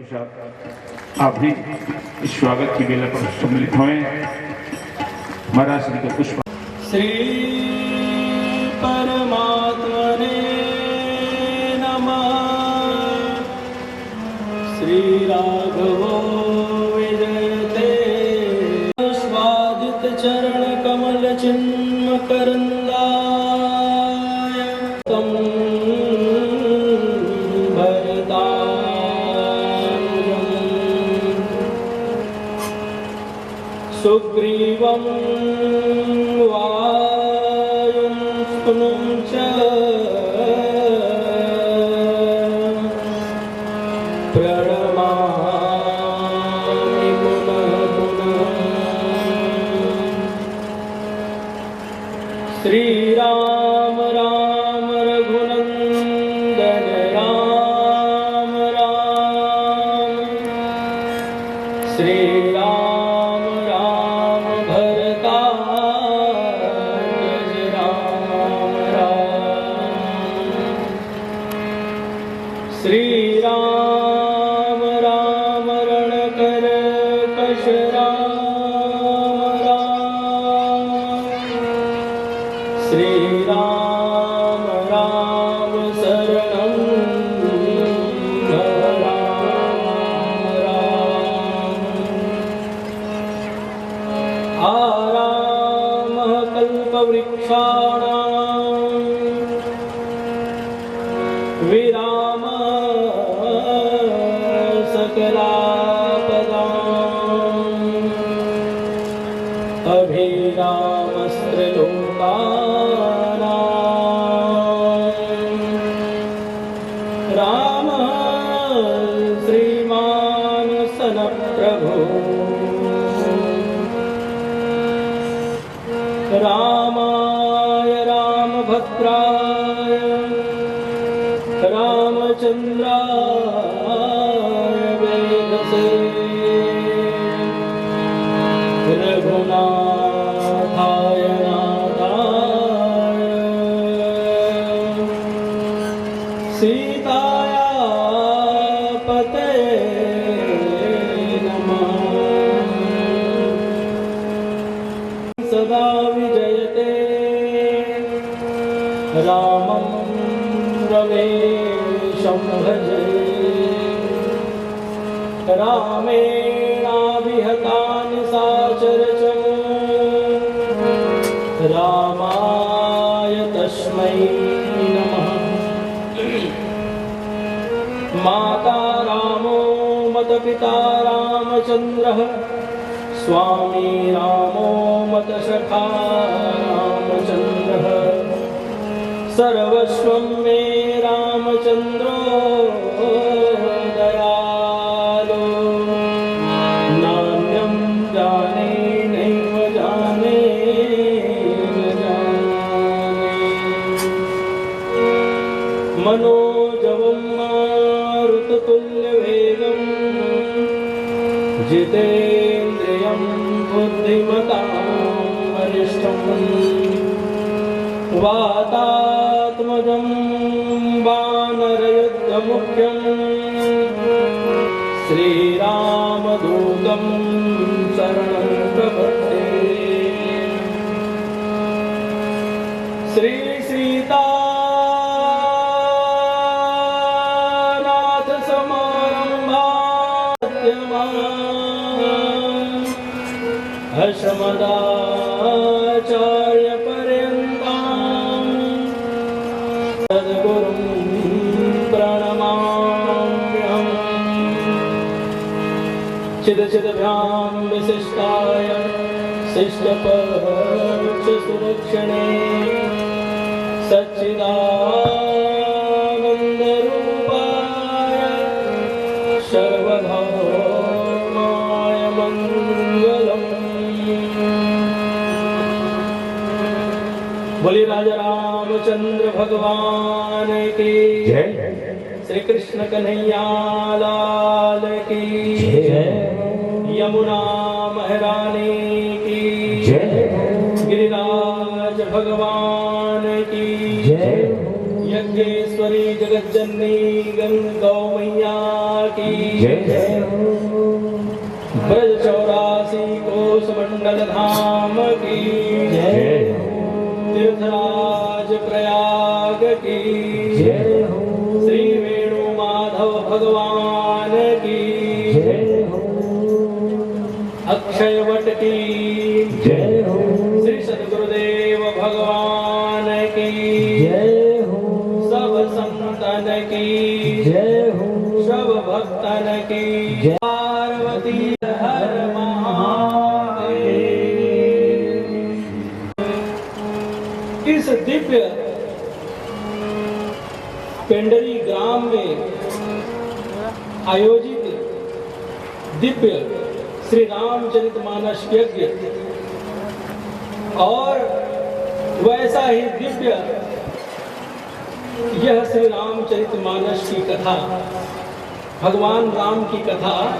आप भी इस स्वागत की बेला पर सम्मिलित हुए। महाराज श्री को पुष्प। श्री परमात्मने नमः। श्री राघवो विजयते। स्वादित चरण कमल चिन्म करंदाय तम सुग्रीवं वायुं स्तुनुं च प्रणमामि पुनः पुनः। श्रीराम राम रघुनंदन राम राम। श्रीराम श्री राम राम रण कर कश राम राम। श्री राम राम शरणं राम राम। आरामः कल्पवृक्षाणां विराम सकलापदाम् अभिरामस्त्रिलोकानां रामः श्रीमान् सनप्रभो। रामाय रामभद्राय रामचंद्राय वेधसे। रघुनाथाय नाथाय सीताया पतये नमः। सदा विजयते रामं रमेशं भजे। रामेणाभिहतानि साचरचम् रामाय तस्मै नमः। माता रामो मतपिता रामचन्द्रः स्वामी रामो मतसखा रामचन्द्रः। सर्वस्वं मे रामचन्द्रो दयालो। नान्यं जाने नैव जाने न जाने। मनोजवं मारुततुल्यवेगं जितेन्द्रियं बुद्धिमतां वरिष्ठम्। वातात्मजं वानरयुद्धमुख्यं श्रीरामदूतं शरणं प्रपद्ये। श्री सीतानाथ समारम्भां हर्षमदाचार्य सद्गुरुं प्रणमाम्यहम्। चिदचिदभ्यां विशिष्टाय शिष्टपक्षसुरक्षणे सच्चिदानन्दरूपाय सर्वधर्माय मङ्गलम्। बोली राजा रामचंद्र भगवान की जय। श्री कृष्ण कन्हैया लाल की जय। यमुना महारानी की जय। गिरिराज भगवान की जय। यज्ञेश्वर भुवनेश्वरी जगज्जननी गौ मैया की जय हो। ब्रज 84 कोस मंडल धाम की जय हो। तीर्थराज प्रयाग की जय हो। श्री वेणु माधव भगवान की जय हो। अक्षय वट की जय हो। श्री सद्गुरुदेव भगवान की जय हो। सब संतन की जय हो। सब भक्तन की जय। पार्वती हर महादेव। इस दिव्य पेंडरी ग्राम में आयोजित दिव्य श्री रामचरितमानस यज्ञ और वैसा ही दिव्य यह श्री रामचरितमानस की कथा, भगवान राम की कथा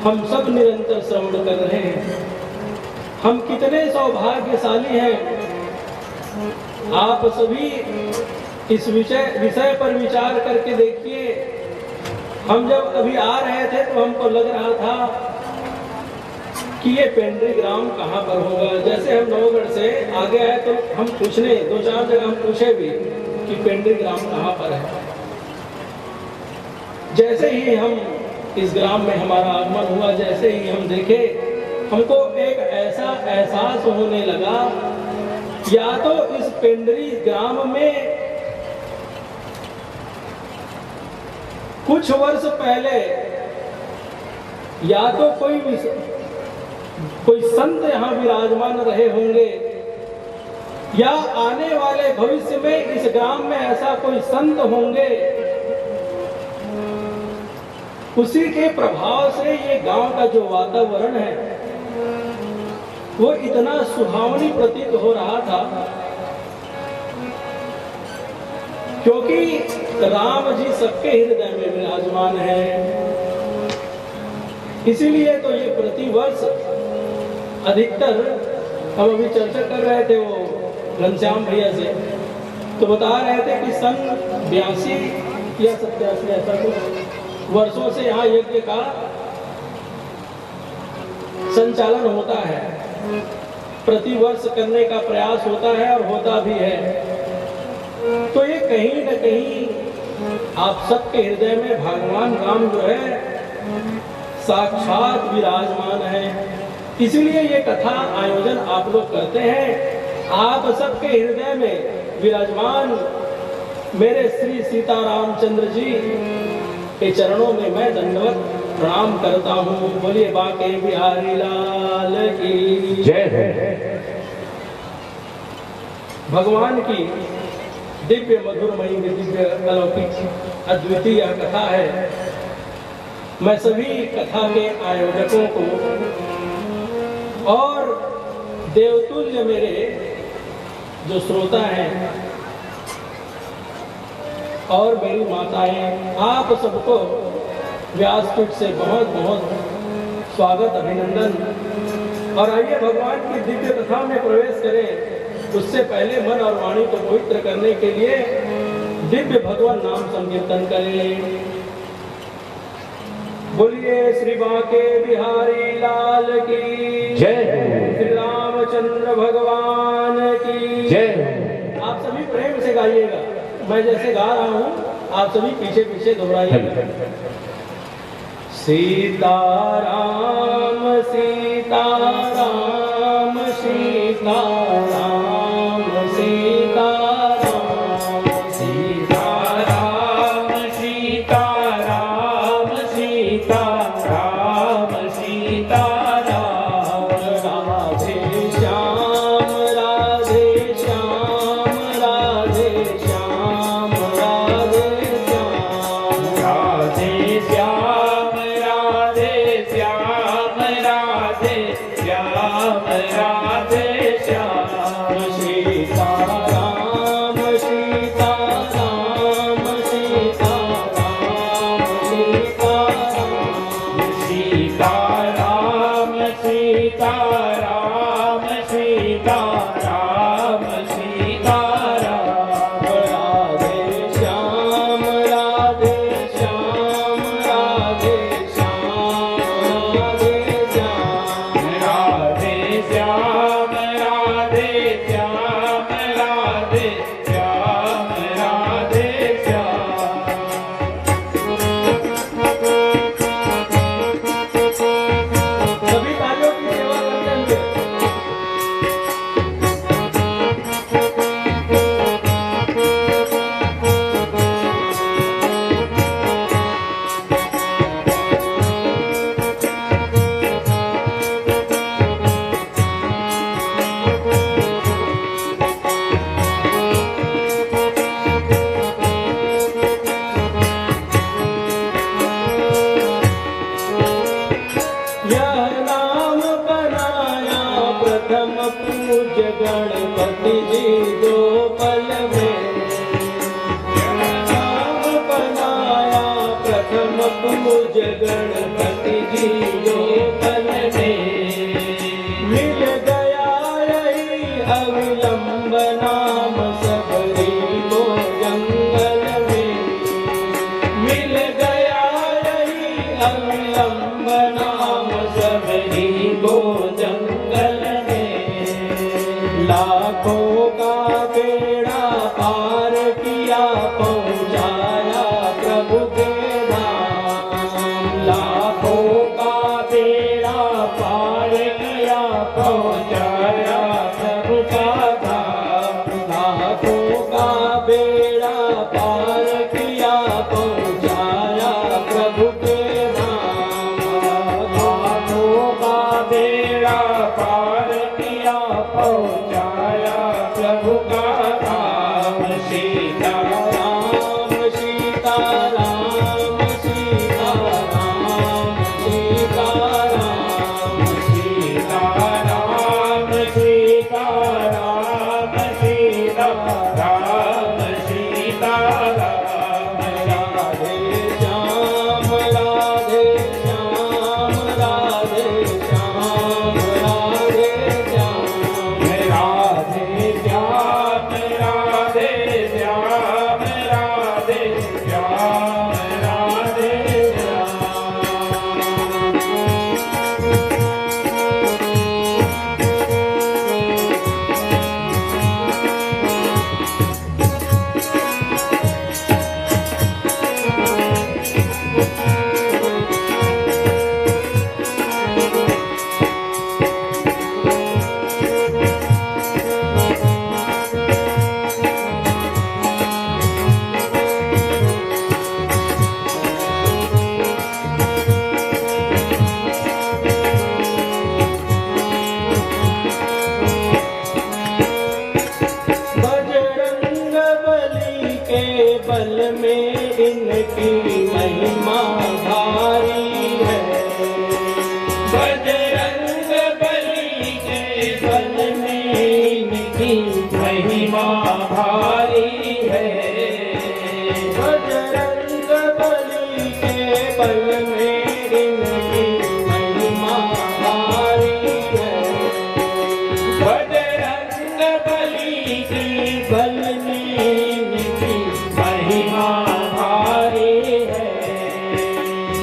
हम सब निरंतर श्रवण कर रहे हैं। हम कितने सौभाग्यशाली हैं। आप सभी इस विषय पर विचार करके देखिए। हम जब अभी आ रहे थे तो हमको लग रहा था कि ये पेंडरी ग्राम कहाँ पर होगा। जैसे हम नवगढ़ से आगे आए तो हम पूछने 2-4 जगह हम पूछे भी कि पेंडरी ग्राम कहाँ पर है। जैसे ही हम इस ग्राम में हमारा आगमन हुआ, जैसे ही हम देखे, हमको एक ऐसा एहसास होने लगा, या तो इस पेंडरी ग्राम में कुछ वर्ष पहले या तो कोई संत यहाँ विराजमान रहे होंगे, या आने वाले भविष्य में इस ग्राम में ऐसा कोई संत होंगे। उसी के प्रभाव से ये गांव का जो वातावरण है वो इतना सुहावनी प्रतीत हो रहा था, क्योंकि राम जी सबके हृदय में विराजमान है। इसीलिए तो ये प्रतिवर्ष अधिकतर, हम अभी चर्चा कर रहे थे वो घनश्याम भैया से, तो बता रहे थे कि सन 82 या 87 ऐसा कुछ वर्षों से यहाँ यज्ञ का संचालन होता है। प्रतिवर्ष करने का प्रयास होता है और होता भी है। तो ये कहीं न कहीं आप सबके हृदय में भगवान राम जो है साक्षात विराजमान है। इसीलिए ये कथा आयोजन आप लोग करते हैं। आप सबके हृदय में विराजमान मेरे श्री सीतारामचंद्र जी के चरणों में मैं दंडवत प्रणाम करता हूँ। बोलिए बाके बिहारी लाल की जय। भगवान की दिव्य मधुरमयी दिव्य अलौकिक अद्वितीय कथा है। मैं सभी कथा के आयोजकों को और देवतुल्य मेरे जो श्रोता हैं और मेरी माताएं, आप सबको व्यासपीठ से बहुत बहुत स्वागत, अभिनंदन। और आइए भगवान की दिव्य कथा में प्रवेश करें। उससे पहले मन और वाणी को पवित्र करने के लिए दिव्य भगवान नाम संकीर्तन करें। बोलिए श्री बाके बिहारी लाल की जय। श्री रामचंद्र भगवान की जय। आप सभी प्रेम से गाइएगा। मैं जैसे गा रहा हूँ आप सभी पीछे पीछे दोहराइएगा। सीताराम सीताराम सीताराम सीताराम सीताराम सीताराम सीताराम सीताराम राधे श्याम राधे श्याम राधे श्याम राधे श्याम राधे श्याम राधे श्याम राधे श्याम राधे श्याम सीताराम सीताराम सीताराम सीताराम सीताराम सीताराम सीताराम राधे श्याम पूज्य गणपति जी दो पल में नाम बनाया प्रथम पूज्य गणपति जी दो पल में मिल गया यही अविलंब नाम सबरी को जंगल में मिल गया यही अविलंब नाम सबरी को जंगल में लाखों का बेड़ा पार किया पहुंचाया प्रभु के धाम लाखों का बेड़ा पार किया पहुंचाया प्रभु का धाम लाखों का बेड़ा पार किया पहुंचाया प्रभु के धाम लाखों का बेड़ा पार किया पहुंचाया प्रभु का धाम सीता राम सीता राम सीता राम सीता राम सीता राम सीता राम सीता राम सीता राम राधे श्याम राधे श्याम राधे श्याम राधे श्याम राधे श्याम राधे श्याम राधे श्याम राधे बजरंग बली के बल में इनकी महिमा भारी है बजरंग बली के बल में इनकी महिमा भारी है बजरंग बली के बल में इनकी महिमा भारी है बजरंग बली के बल में इनकी महिमा भारी है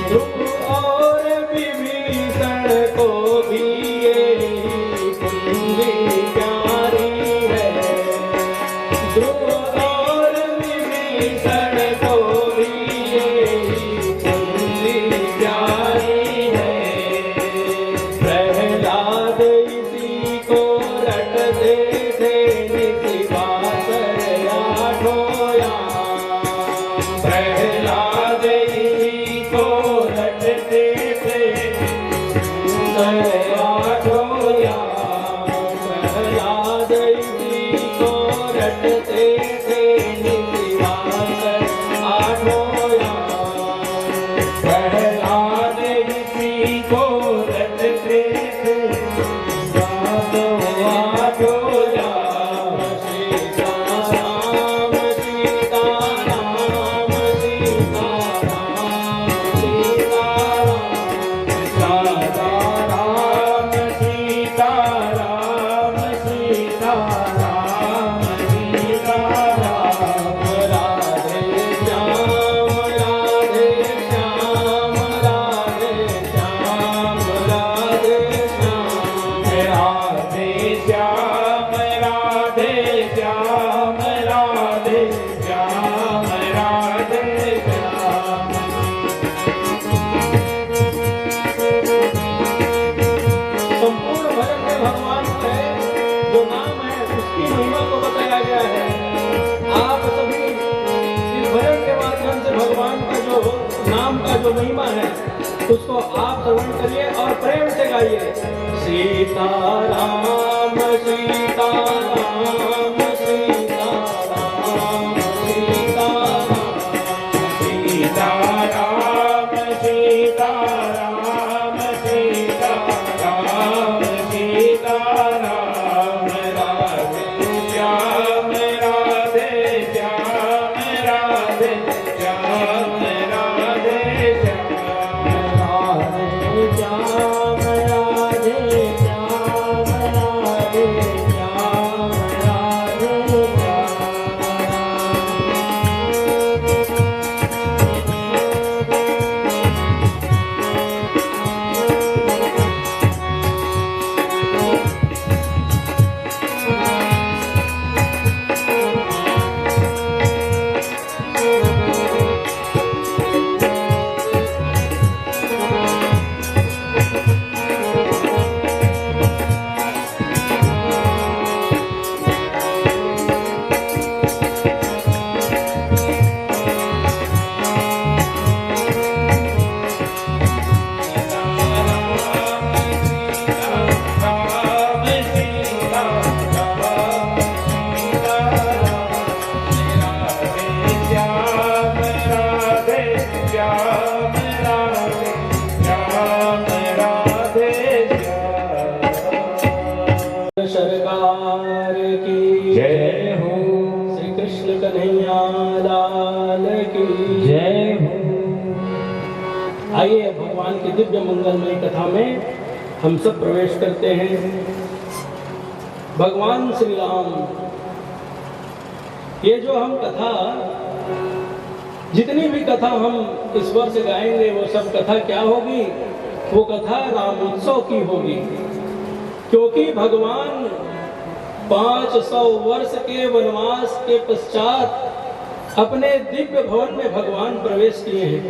ध्रुव और विभीषण को भी ये कुंजी प्यारी है ध्रुव और विभीषण को भी ये कुंजी प्यारी है प्रहलाद इसी को रटते थे निशिवासर आठोया प्रहलाद इसी को रटते थे आठोया प्रहलाद इसी को रटते थे निशिवासर आठोया प्रहलाद इसी को रटते थे आठोया सीता राम सीता राम सीता राम सीता राम सीता राम सीता राम सीता राम राधे श्याम राधे श्याम राधे श्याम राधे श्याम राधे श्याम राधे श्याम राधे श्याम राधे श्याम संपूर्ण भजन में भगवान के जो नाम है उसकी महिमा को बताया गया है आप सभी इस भजन के माध्यम से भगवान का जो नाम का जो महिमा है उसको आप श्रवण करिए और प्रेम से गाइए सीता राम सीता राम सीता राम सीता राम सीता राम सीता राम सीता राम सीता राम आइए भगवान की दिव्य मंगलमयी कथा में हम सब प्रवेश करते हैं। भगवान श्री राम, ये जो हम कथा, जितनी भी कथा हम इस वर्ष गाएंगे वो सब कथा क्या होगी? वो कथा रामोत्सव की होगी, क्योंकि भगवान 500 वर्ष के वनवास के पश्चात अपने दिव्य भवन में भगवान प्रवेश किए हैं।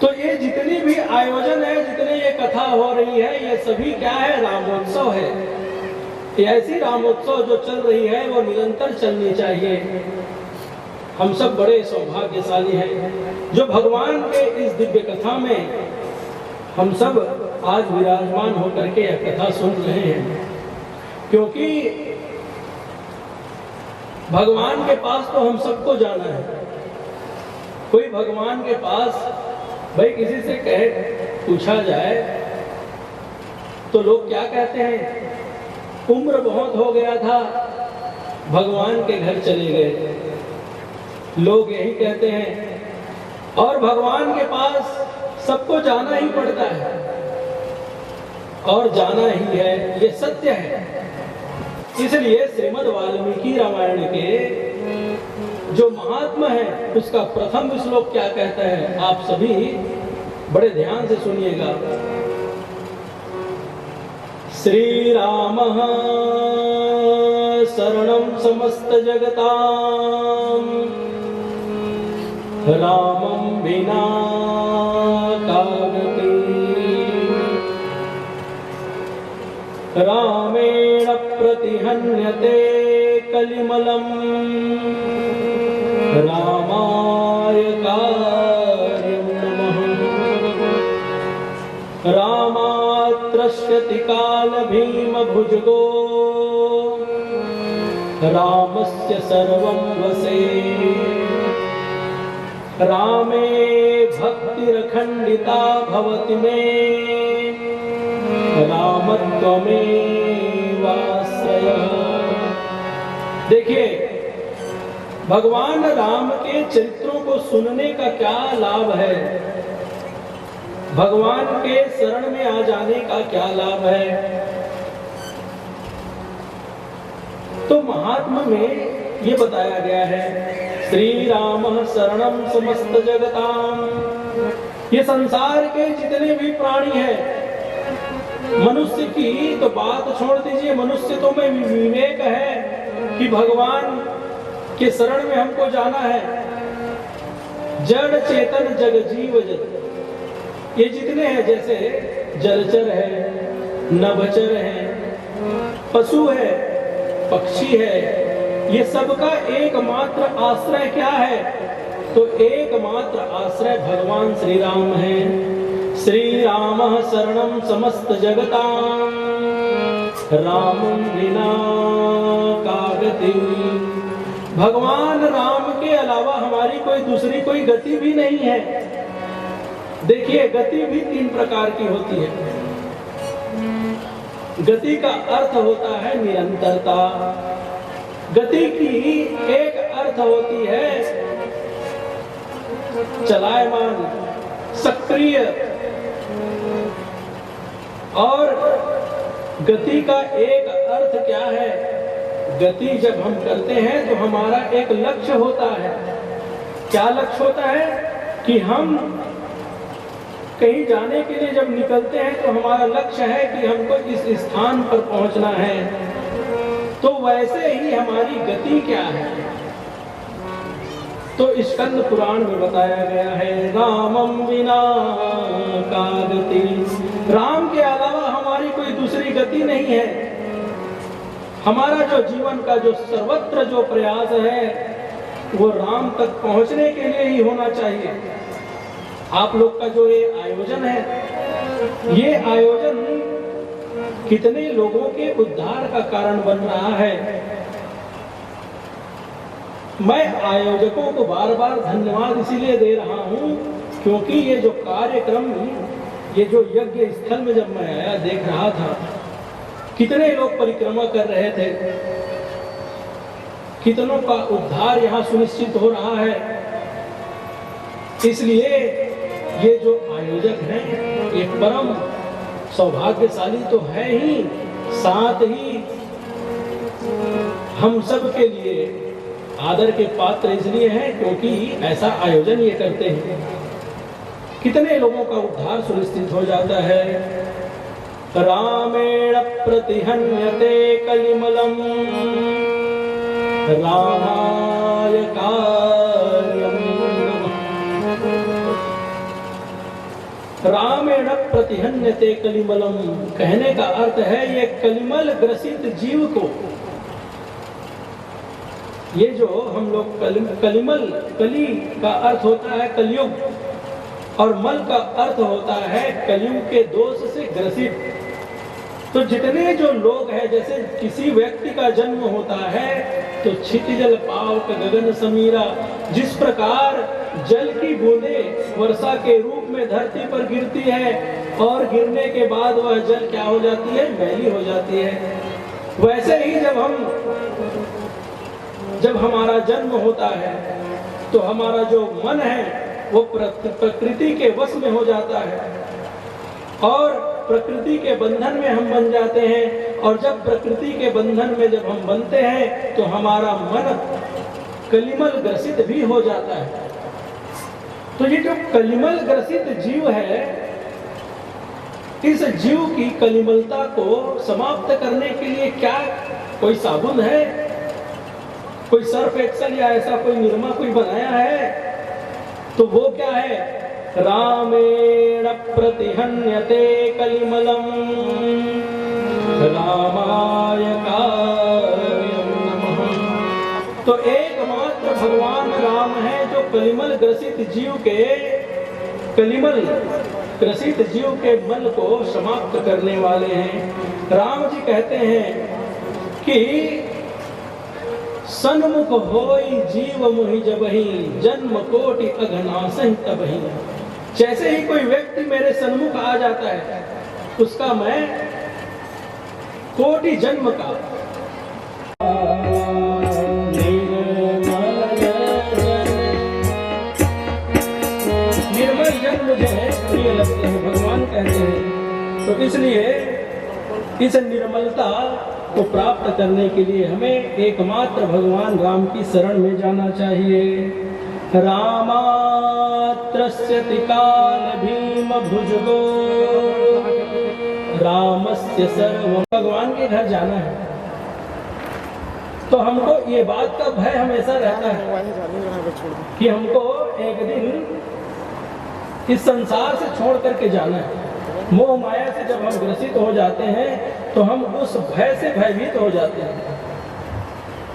तो ये जितनी भी आयोजन है, जितने ये कथा हो रही है, ये सभी क्या है? रामोत्सव है। ऐसी रामोत्सव जो चल रही है वो निरंतर चलनी चाहिए। हम सब बड़े सौभाग्यशाली हैं जो भगवान के इस दिव्य कथा में हम सब आज विराजमान होकर के यह कथा सुन रहे हैं, क्योंकि भगवान के पास तो हम सबको जाना है। कोई भगवान के पास भाई किसी से कहे, पूछा जाए तो लोग क्या कहते हैं? उम्र बहुत हो गया था, भगवान के घर चले गए, लोग यही कहते हैं। और भगवान के पास सबको जाना ही पड़ता है और जाना ही है, ये सत्य है। इसलिए श्रीमद् वाल्मीकि रामायण के जो महात्मा है उसका प्रथम श्लोक क्या कहता है, आप सभी बड़े ध्यान से सुनिएगा। श्री राम शरणं समस्त जगतां, रामं विना का गति, रामेण प्रतिहन्यते कलिमलं, रामाय कार्यं नमः। रामात्रस्यति काल भीम भुजगो, रामस्य सर्वं वसे, रामे भक्तिरखण्डिता भवति मे, रामत्वमेवाश्रयः। देखिए, भगवान राम के चरित्रों को सुनने का क्या लाभ है, भगवान के शरण में आ जाने का क्या लाभ है। तो महात्मा में ये बताया गया है, श्री राम शरणं समस्त जगतां। ये संसार के जितने भी प्राणी हैं, मनुष्य की तो बात छोड़ दीजिए, मनुष्य तो में विवेक है कि भगवान के शरण में हमको जाना है। जड़ चेतन जग जीव जगत, ये जितने हैं, जैसे जलचर है, नभचर है, पशु है, पक्षी है, ये सबका एकमात्र आश्रय क्या है? तो एकमात्र आश्रय भगवान श्री राम है। श्री राम शरणं समस्त जगतां, रामं विना का गति। भगवान राम के अलावा हमारी कोई दूसरी कोई गति भी नहीं है। देखिए, गति भी 3 प्रकार की होती है। गति का अर्थ होता है निरंतरता। गति की एक अर्थ होती है चलायमान, सक्रिय, और गति का एक अर्थ क्या है? गति जब हम करते हैं तो हमारा एक लक्ष्य होता है। क्या लक्ष्य होता है? कि हम कहीं जाने के लिए जब निकलते हैं तो हमारा लक्ष्य है कि हमको इस स्थान पर पहुंचना है। तो वैसे ही हमारी गति क्या है? तो स्कंद पुराण में बताया गया है, रामं विना का गति। राम के अलावा हमारी कोई दूसरी गति नहीं है। हमारा जो जीवन का जो सर्वत्र जो प्रयास है वो राम तक पहुंचने के लिए ही होना चाहिए। आप लोग का जो ये आयोजन है, ये आयोजन कितने लोगों के उद्धार का कारण बन रहा है। मैं आयोजकों को बार बार धन्यवाद इसीलिए दे रहा हूं क्योंकि ये जो कार्यक्रम, ये जो यज्ञ स्थल में जब मैं आया देख रहा था, कितने लोग परिक्रमा कर रहे थे, कितनों का उद्धार यहाँ सुनिश्चित हो रहा है। इसलिए ये जो आयोजक हैं, एक परम सौभाग्यशाली तो है ही, साथ ही हम सब के लिए आदर के पात्र इसलिए हैं क्योंकि ऐसा आयोजन ये करते हैं। कितने लोगों का उद्धार सुनिश्चित हो जाता है। रामेण प्रतिहन्यते कलिमलम रामाय कार्यं नमः। रामेण प्रतिहन्यते कलिमलम कहने का अर्थ है ये कलिमल ग्रसित जीव को, ये जो हम लोग कलिमल, कली का अर्थ होता है कलयुग और मल का अर्थ होता है कलयुग के दोष से ग्रसित। तो जितने जो लोग हैं, जैसे किसी व्यक्ति का जन्म होता है तो क्षितिजल पावक गगन समीरा, जिस प्रकार जल की बूंदें वर्षा के रूप में धरती पर गिरती है और गिरने के बाद वह जल क्या हो जाती है, मैली हो जाती है, वैसे ही जब हमारा जन्म होता है तो हमारा जो मन है वो प्रकृति के वश में हो जाता है और प्रकृति के बंधन में हम बन जाते हैं। और जब प्रकृति के बंधन में जब हम बनते हैं तो हमारा मन कलिमल ग्रसित भी हो जाता है। तो ये जो कलिमल ग्रसित जीव है, इस जीव की कलिमलता को समाप्त करने के लिए क्या कोई साबुन है, कोई सर्फ एक्सल या ऐसा कोई निरमा कोई बनाया है? तो वो क्या है? रामेण प्रतिहन्यते कलिमलम रामाय कार्यं नमः। तो एकमात्र भगवान राम है जो कलिमल ग्रसित जीव के मन को समाप्त करने वाले हैं। राम जी कहते हैं कि सन्मुख होई जीव मुहि जबहि जन्म कोटि अघनासहि तबहि। जैसे ही कोई व्यक्ति मेरे सन्मुख आ जाता है उसका मैं कोटि जन्म का निर्मल जन्म मुझे प्रिय लगते हैं, भगवान कहते हैं। तो इसलिए इस निर्मलता को प्राप्त करने के लिए हमें एकमात्र भगवान राम की शरण में जाना चाहिए। रामात्रस्यति काल भीम भुजगो रामस्य सर्वं। भगवान के घर जाना है तो हमको ये बात का भय हमेशा रहता है कि हमको एक दिन इस संसार से छोड़ करके जाना है। मोह माया से जब हम ग्रसित हो जाते हैं तो हम उस भय से भयभीत हो जाते हैं।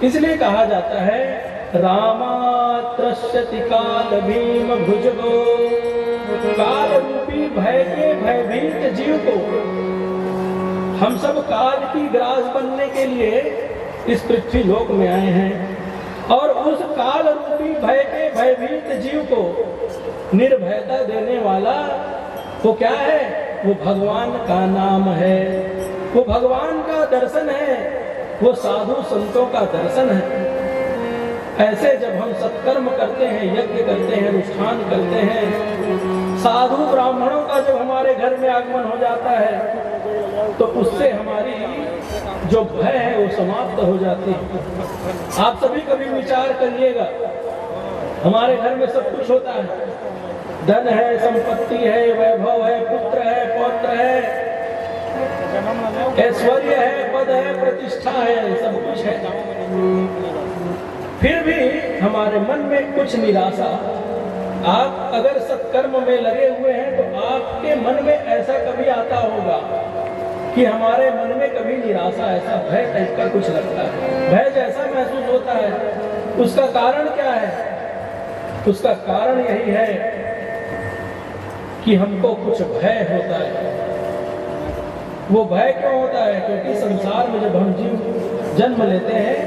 इसलिए कहा जाता है रामात्रस्यति काल भीम भुजगो। काल रूपी भय के भयभीत जीव को हम सब काल की ग्रास बनने के लिए इस पृथ्वी लोक में आए हैं और उस काल रूपी भय के भयभीत जीव को निर्भयता देने वाला वो क्या है? वो भगवान का नाम है, वो भगवान का दर्शन है, वो साधु संतों का दर्शन है। ऐसे जब हम सत्कर्म करते हैं, यज्ञ करते हैं, अनुष्ठान करते हैं, साधु ब्राह्मणों का जब हमारे घर में आगमन हो जाता है तो उससे हमारी जो भय है वो समाप्त हो जाती है। आप सभी कभी विचार करिएगा, हमारे घर में सब कुछ होता है, धन है, संपत्ति है, वैभव है, पुत्र है, पौत्र है, ऐश्वर्य है, पद है, प्रतिष्ठा है, सब कुछ है। फिर भी हमारे मन में कुछ निराशा। आप अगर सत्कर्म में लगे हुए हैं तो आपके मन में ऐसा कभी आता होगा कि हमारे मन में कभी निराशा, ऐसा भय टाइप का कुछ लगता है, भय जैसा महसूस होता है। उसका कारण क्या है? उसका कारण यही है कि हमको कुछ भय होता है। वो भय क्यों होता है? क्योंकि संसार में जब हम जीव जन्म लेते हैं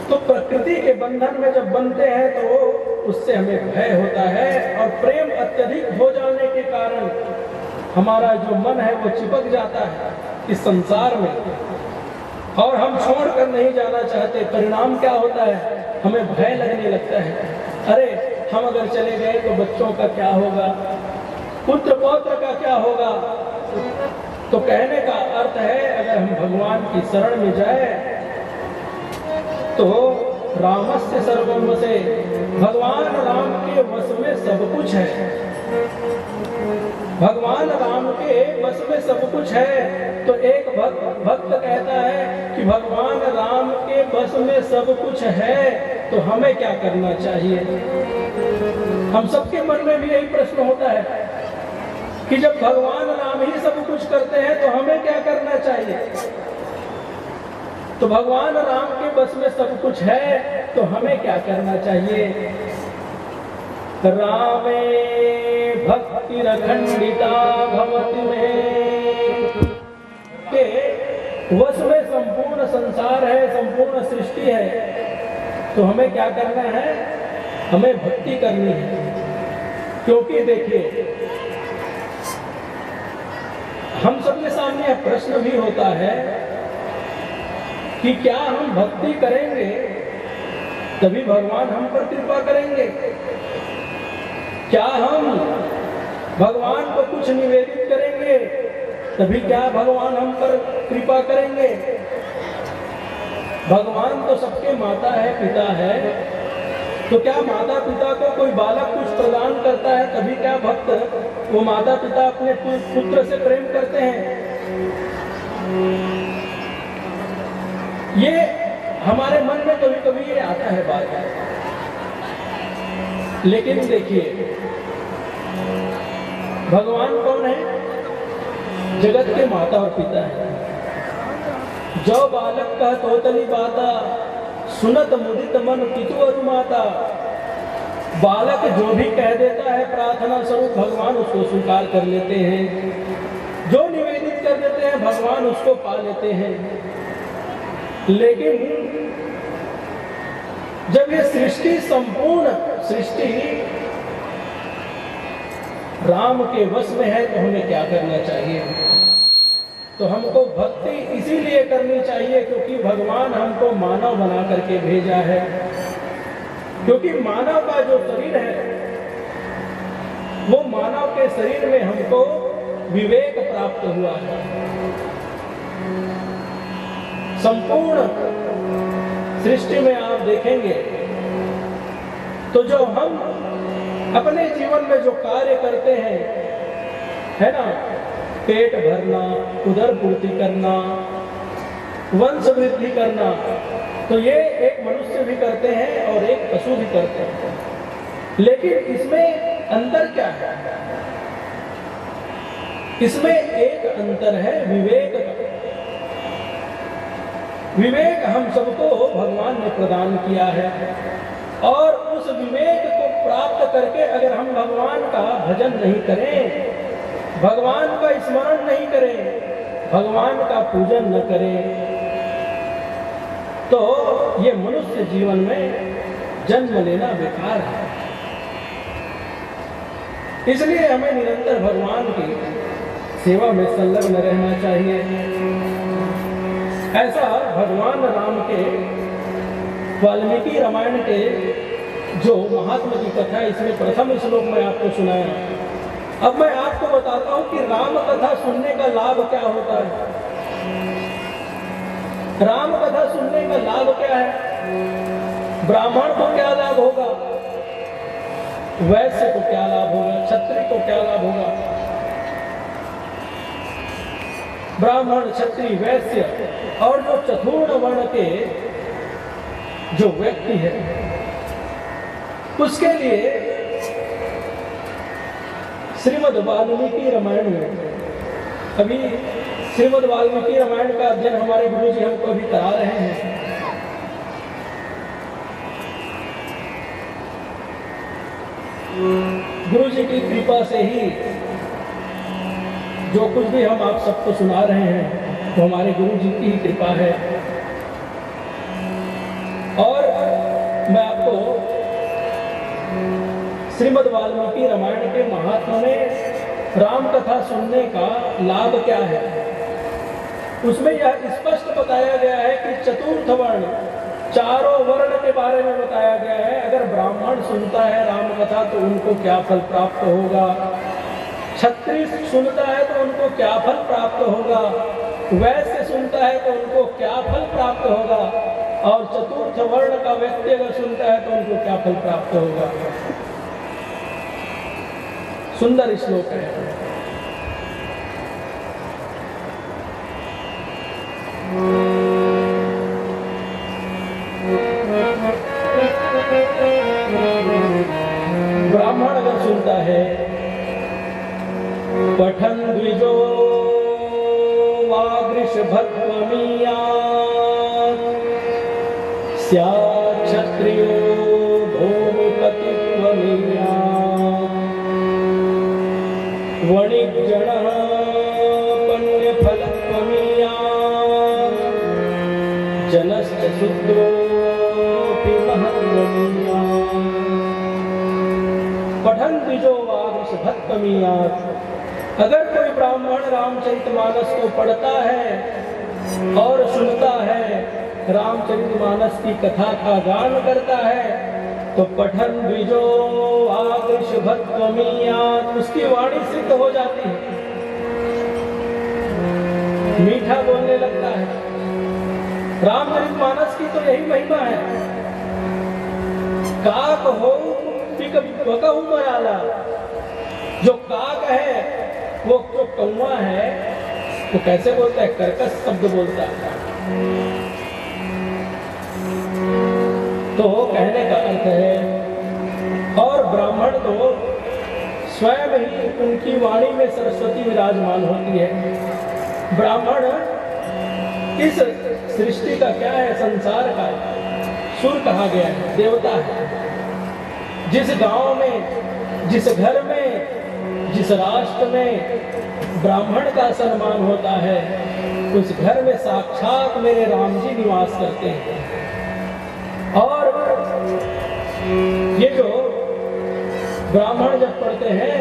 तो प्रकृति के बंधन में जब बनते हैं तो उससे हमें भय होता है और प्रेम अत्यधिक हो जाने के कारण हमारा जो मन है वो चिपक जाता है इस संसार में और हम छोड़कर नहीं जाना चाहते। परिणाम क्या होता है? हमें भय लगने लगता है, अरे हम अगर चले गए तो बच्चों का क्या होगा, पुत्र पौत्र का क्या होगा? तो कहने का अर्थ है अगर हम भगवान की शरण में जाए तो रामस्य सर्वम से, भगवान राम के वश में सब कुछ है। भगवान राम के वश में सब कुछ है। तो एक भक्त कहता है कि भगवान राम के वश में सब कुछ है तो हमें क्या करना चाहिए? हम सबके मन में भी यही प्रश्न होता है कि जब भगवान राम ही सब कुछ करते हैं तो हमें क्या करना चाहिए? तो भगवान राम के बस में सब कुछ है तो हमें क्या करना चाहिए? रामे भक्ति रखंडिता भवति में, के वश में संपूर्ण संसार है, संपूर्ण सृष्टि है। तो हमें क्या करना है? हमें भक्ति करनी है। क्योंकि देखिए हम सबके सामने यह प्रश्न भी होता है कि क्या हम भक्ति करेंगे तभी भगवान हम पर कृपा करेंगे? क्या हम भगवान को कुछ निवेदित करेंगे तभी क्या भगवान हम पर कृपा करेंगे? भगवान तो सबके माता है, पिता है। तो क्या माता पिता को कोई बालक कुछ प्रदान करता है तभी क्या भक्त वो माता पिता अपने पुत्र से प्रेम करते हैं? ये हमारे मन में कभी कभी ये आता है बात। लेकिन देखिए भगवान कौन है? जगत के माता और पिता है। जो बालक का तोतली बाता, सुनत मुदित मन पितु और माता। बालक जो भी कह देता है प्रार्थना स्वरूप भगवान उसको स्वीकार कर लेते हैं। जो निवेदित कर देते हैं भगवान उसको पा लेते हैं। लेकिन जब ये सृष्टि, संपूर्ण सृष्टि राम के वश में है तो हमें क्या करना चाहिए? तो हमको भक्ति इसीलिए करनी चाहिए क्योंकि भगवान हमको मानव बना करके भेजा है। क्योंकि मानव का जो शरीर है वो मानव के शरीर में हमको विवेक प्राप्त हुआ है। संपूर्ण सृष्टि में आप देखेंगे तो जो हम अपने जीवन में जो कार्य करते हैं, है ना, पेट भरना, उदर पूर्ति करना, वंश वृद्धि करना, तो ये एक मनुष्य भी करते हैं और एक पशु भी करते हैं। लेकिन इसमें अंतर क्या है? इसमें एक अंतर है विवेक का। विवेक हम सबको भगवान ने प्रदान किया है और उस विवेक को प्राप्त करके अगर हम भगवान का भजन नहीं करें, भगवान का स्मरण नहीं करें, भगवान का पूजन न करें तो ये मनुष्य जीवन में जन्म लेना बेकार है। इसलिए हमें निरंतर भगवान की सेवा में संलग्न रहना चाहिए। ऐसा भगवान राम के वाल्मीकि रामायण के जो महात्मा की कथा है इसमें प्रथम श्लोक में आपको सुनाया। अब मैं आपको बताता हूं कि राम कथा सुनने का लाभ क्या होता है। राम कथा सुनने का लाभ क्या है? ब्राह्मण को क्या लाभ होगा, वैश्य को क्या लाभ होगा, क्षत्रिय को क्या लाभ होगा। ब्राह्मण, क्षत्रिय, वैश्य और जो चतुर्ण वर्ण के जो व्यक्ति है उसके लिए श्रीमद् वाल्मीकि रामायण में, अभी श्रीमद् वाल्मीकि रामायण का अध्ययन हमारे गुरु जी हमको अभी करा रहे हैं। गुरु जी की कृपा से ही जो कुछ भी हम आप सबको सुना रहे हैं तो हमारे गुरु जी की ही कृपा है। और मैं आपको श्रीमद् वाल्मीकि रामायण के महात्मा में राम कथा सुनने का लाभ क्या है उसमें यह स्पष्ट बताया गया है कि चतुर्थ वर्ण, चारों वर्ण के बारे में बताया गया है। अगर ब्राह्मण सुनता है राम कथा तो उनको क्या फल प्राप्त होगा, क्षत्रिय सुनता है तो उनको क्या फल प्राप्त होगा, वैश्य सुनता है तो उनको क्या फल प्राप्त होगा, और चतुर्थ वर्ण का व्यक्ति अगर सुनता है तो उनको क्या फल प्राप्त होगा। सुंदर श्लोक है। ब्राह्मण अगर सुनता है, पठन द्विजो वागृषभत्वमीयात् स्यात् क्षत्रियो भूमिपतित्वमीयात् वणिज्जनः पुण्यफलत्वमीयात् जनश्च शूद्रोऽपि महत्त्वमीयात् पठन द्विजो वागृषभत्वमीयात्। अगर कोई ब्राह्मण रामचरितमानस को पढ़ता है और सुनता है, रामचरितमानस की कथा का गान करता है, तो पठन द्विजो वागृषभत्वमीयात्, उसकी वाणी सिद्ध हो जाती है, मीठा बोलने लगता है। रामचरितमानस की तो यही महिमा है। काक हो बकहु मयाला, जो काक है वो जो कौवा है वो कैसे बोलता है, कर्कश शब्द बोलता है। तो कहने का अर्थ है, और ब्राह्मण तो स्वयं ही उनकी वाणी में सरस्वती विराजमान होती है। ब्राह्मण इस सृष्टि का क्या है, संसार का सुर कहा गया है, देवता है। जिस गांव में, जिस घर में, जिस राष्ट्र में ब्राह्मण का सम्मान होता है, उस घर में साक्षात मेरे राम जी निवास करते हैं। और ये जो ब्राह्मण जब पढ़ते हैं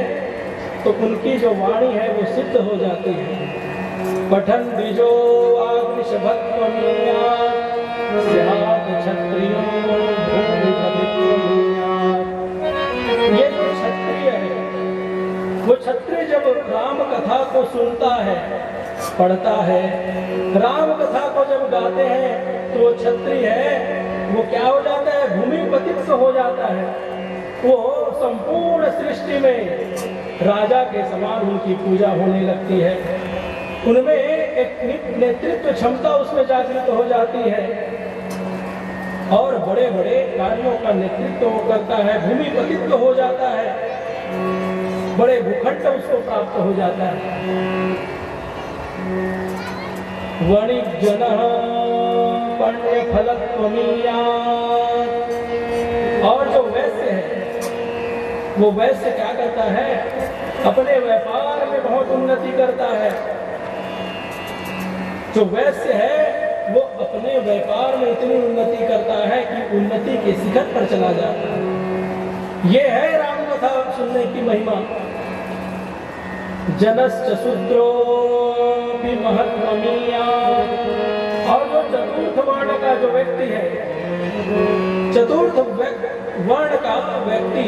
तो उनकी जो वाणी है वो सिद्ध हो जाती है। पठन द्विजो वागृषभत्वमीयात् स्यात् क्षत्रियो भूमिपतित्वमीयात्। ये जो क्षत्रिय है, वो क्षत्रिय जब राम कथा को सुनता है, पढ़ता है, राम कथा को जब गाते हैं, तो वो क्षत्रिय है, वो क्या हो जाता है, भूमिपतित्व हो जाता है। वो संपूर्ण सृष्टि में राजा के समान उनकी पूजा होने लगती है। उनमें एक नेतृत्व क्षमता उसमें जागृत हो जाती है और बड़े बड़े कार्यों का नेतृत्व करता है, भूमिपतित्व हो जाता है, बड़े भूखंड उसको प्राप्त हो जाता है। वणिज्जनः पुण्यफलत्वमीयात्। और जो वैश्य है, वो वैश्य क्या करता है, अपने व्यापार में बहुत उन्नति करता है। जो वैश्य है वो अपने व्यापार में इतनी उन्नति करता है कि उन्नति के शिखर पर चला जाता है। ये है राम कथा सुनने की महिमा। जनश्च शूद्रोऽपि महत्त्वमीयात्। और जो चतुर्थ वर्ण का जो व्यक्ति है, चतुर्थ वर्ण का व्यक्ति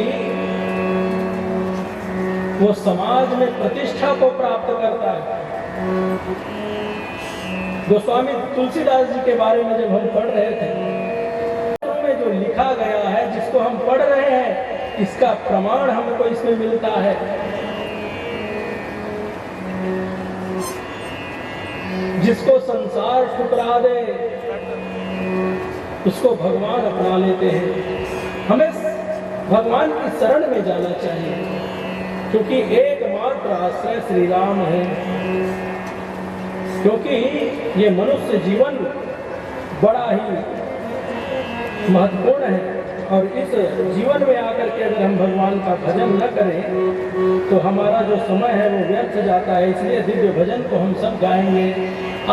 वो समाज में प्रतिष्ठा को प्राप्त करता है। गोस्वामी तुलसीदास जी के बारे में जब हम पढ़ रहे थे, में जो लिखा गया है, जिसको हम पढ़ रहे हैं, इसका प्रमाण हमको इसमें मिलता है। जिसको संसार ठुकरा दे उसको भगवान अपना लेते हैं। हमें भगवान की शरण में जाना चाहिए, क्योंकि एकमात्र आश्रय श्री राम है। क्योंकि ये मनुष्य जीवन बड़ा ही महत्वपूर्ण है, और इस जीवन में आकर के अगर हम भगवान का भजन न करें तो हमारा जो समय है वो व्यर्थ जाता है। इसलिए दिव्य भजन को हम सब गाएंगे।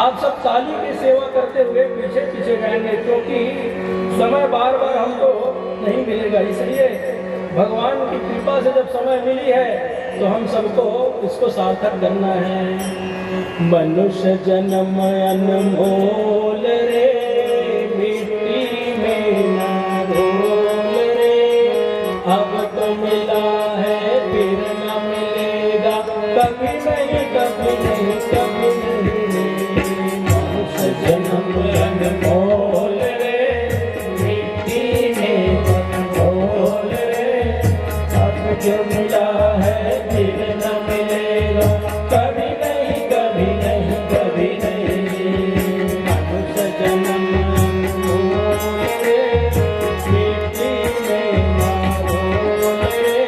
आप सब ताली की सेवा करते हुए पीछे पीछे गाएंगे, क्योंकि समय बार बार हमको नहीं मिलेगा। इसलिए भगवान की कृपा से जब समय मिली है तो हम सबको इसको सार्थक करना है। मनुष्य जन्म अनमोल रे, मिट्टी में ना घोल रे, अब तो मिला है फिर न मिलेगा, नहीं कभी नहीं कभी नहीं। मनुष्य जन्म अनमोल रे, मिट्टी में अनमोल रे, अब जो मिला है फिर न मिलेगा कभी नहीं कभी नहीं कभी नहीं। मनुष्य जन्म अनमोल रे, मिट्टी में अनमोल रे,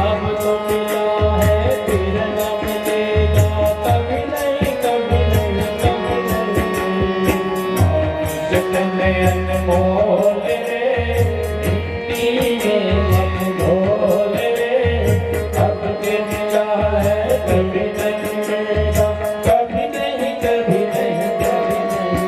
अब तो मिला है फिर न मिलेगा कभी नहीं कभी नहीं कभी नहीं। जतने अनमोल रे, मिट्टी में अनमोल रे, अब के मिला है कभी नहीं मिलेगा कभी नहीं कभी नहीं कभी नहीं।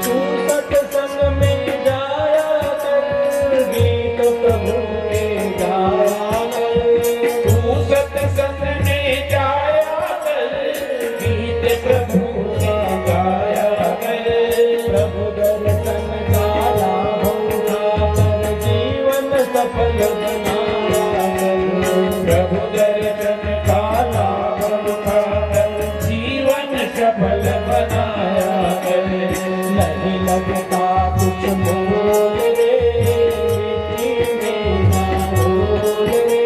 तू सत्संग में जाया कर, गीत प्रभु के गाया कर। तू सत्संग में जाया कर, गीत प्रभु के गाया कर। प्रभु दर्शन का लाभ उठाकर जीवन सफल बनाया कर। प्रभु दर्शन का लाभ उठाकर जीवन सफल बनाया कर। नहीं लगता कुछ मोल रे, मिट्टी में ना रोल रे,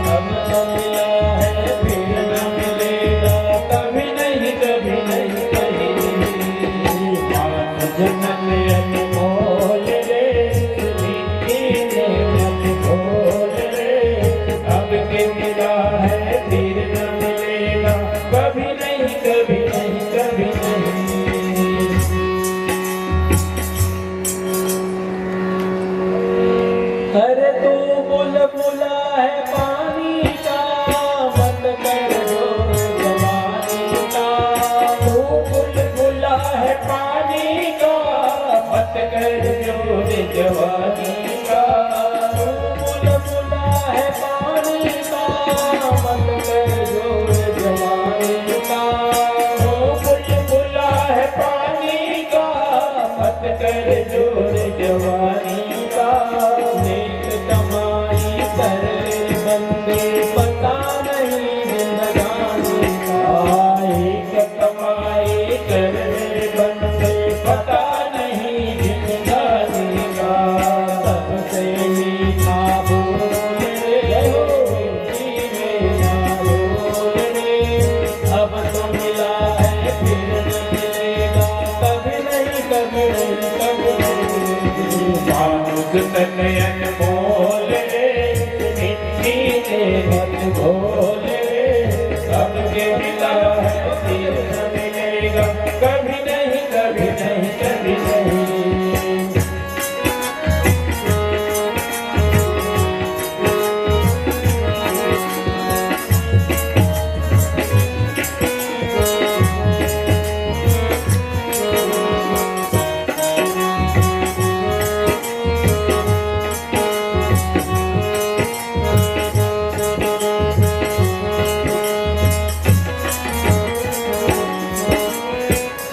अब तो मिला है फिर न मिलेगा कभी नहीं कभी नहीं कभी नहीं। जन्म अनमोल रे, मिट्टी में अनमोल रे, अब के मिला है फिर न मिलेगा कभी नहीं कभी नहीं कभी नहीं। अरे तू बुलबुला है पानी का, मत कर जोर जवानी का। तू बुलबुला है पानी का, मत कर जोर जवानी का। तू बुलबुला है पानी का, मत कर जोर जवानी का। तू बुलबुला है पानी का, मत कर जोर जवानी का। नेक कमाई कर बंदे, पता नहीं जिंदगानी का। एक कमाई कर बंदे, पता नहीं जिंदगानी का। सबसे मीठा बोल रे, मिट्टी में ना रोल रे, अब तो मिला है फिर न मिलेगा कभी नहीं कभी नहीं कभी नहीं। मानुष तन अनमोल रे, मिट्टी में अनमोल रे, अब के मिला है फिर न मिलेगा कभी नहीं कभी नहीं कभी नहीं।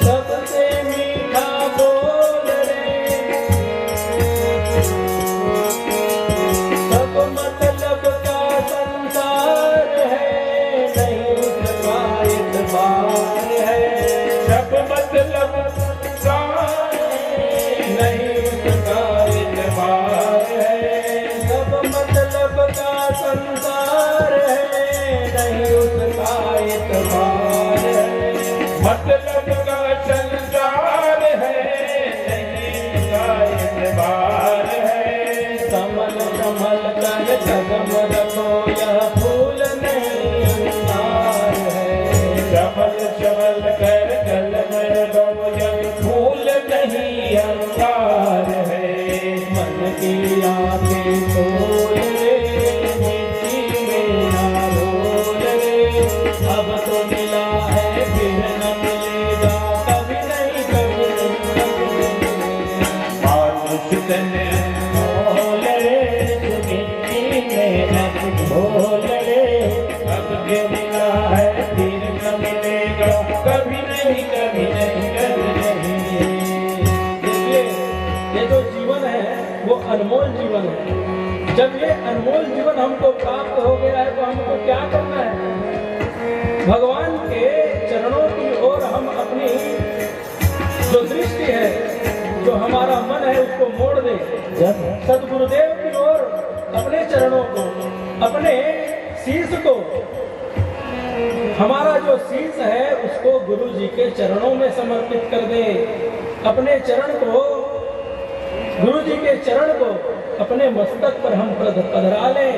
सबसे मीठा बोल रे, सब मतलब का संसार है, नहीं उसका एतबार है। सब मतलब का नहीं उसका एतबार है। सब मतलब का संसार है, नहीं उसका एतबार है। मतलब का संसार है, नहीं का एतबार है। कमल कमल कर कदम रखो, यह फूल नहीं अंगार है। कमल कमल कर कदम रखो, यह फूल नहीं अंगार है। मन की आंखें खोल रे, मिट्टी में ना रो अब तो मिला है फिर न मिलेगा कभी नहीं कभी नहीं। मानुष तन बोल रे तू मिट्टी में मत बोल रे, अब जो मिला है फिर न मिलेगा कभी नहीं कभी नहीं कभी नहीं। देखिए ये जो जीवन है वो अनमोल जीवन है। जब ये अनमोल जीवन हमको प्राप्त हो गया है तो हमको क्या करना है? भगवान के चरणों की ओर हम अपनी जो दृष्टि है, जो हमारा मन है उसको मोड़ दें। जब सदगुरुदेव की ओर अपने चरणों को, अपने शीश को, हमारा जो शीश है उसको गुरु जी के चरणों में समर्पित कर दें। अपने चरण को, गुरु जी के चरण को अपने मस्तक पर हम पधरा लें,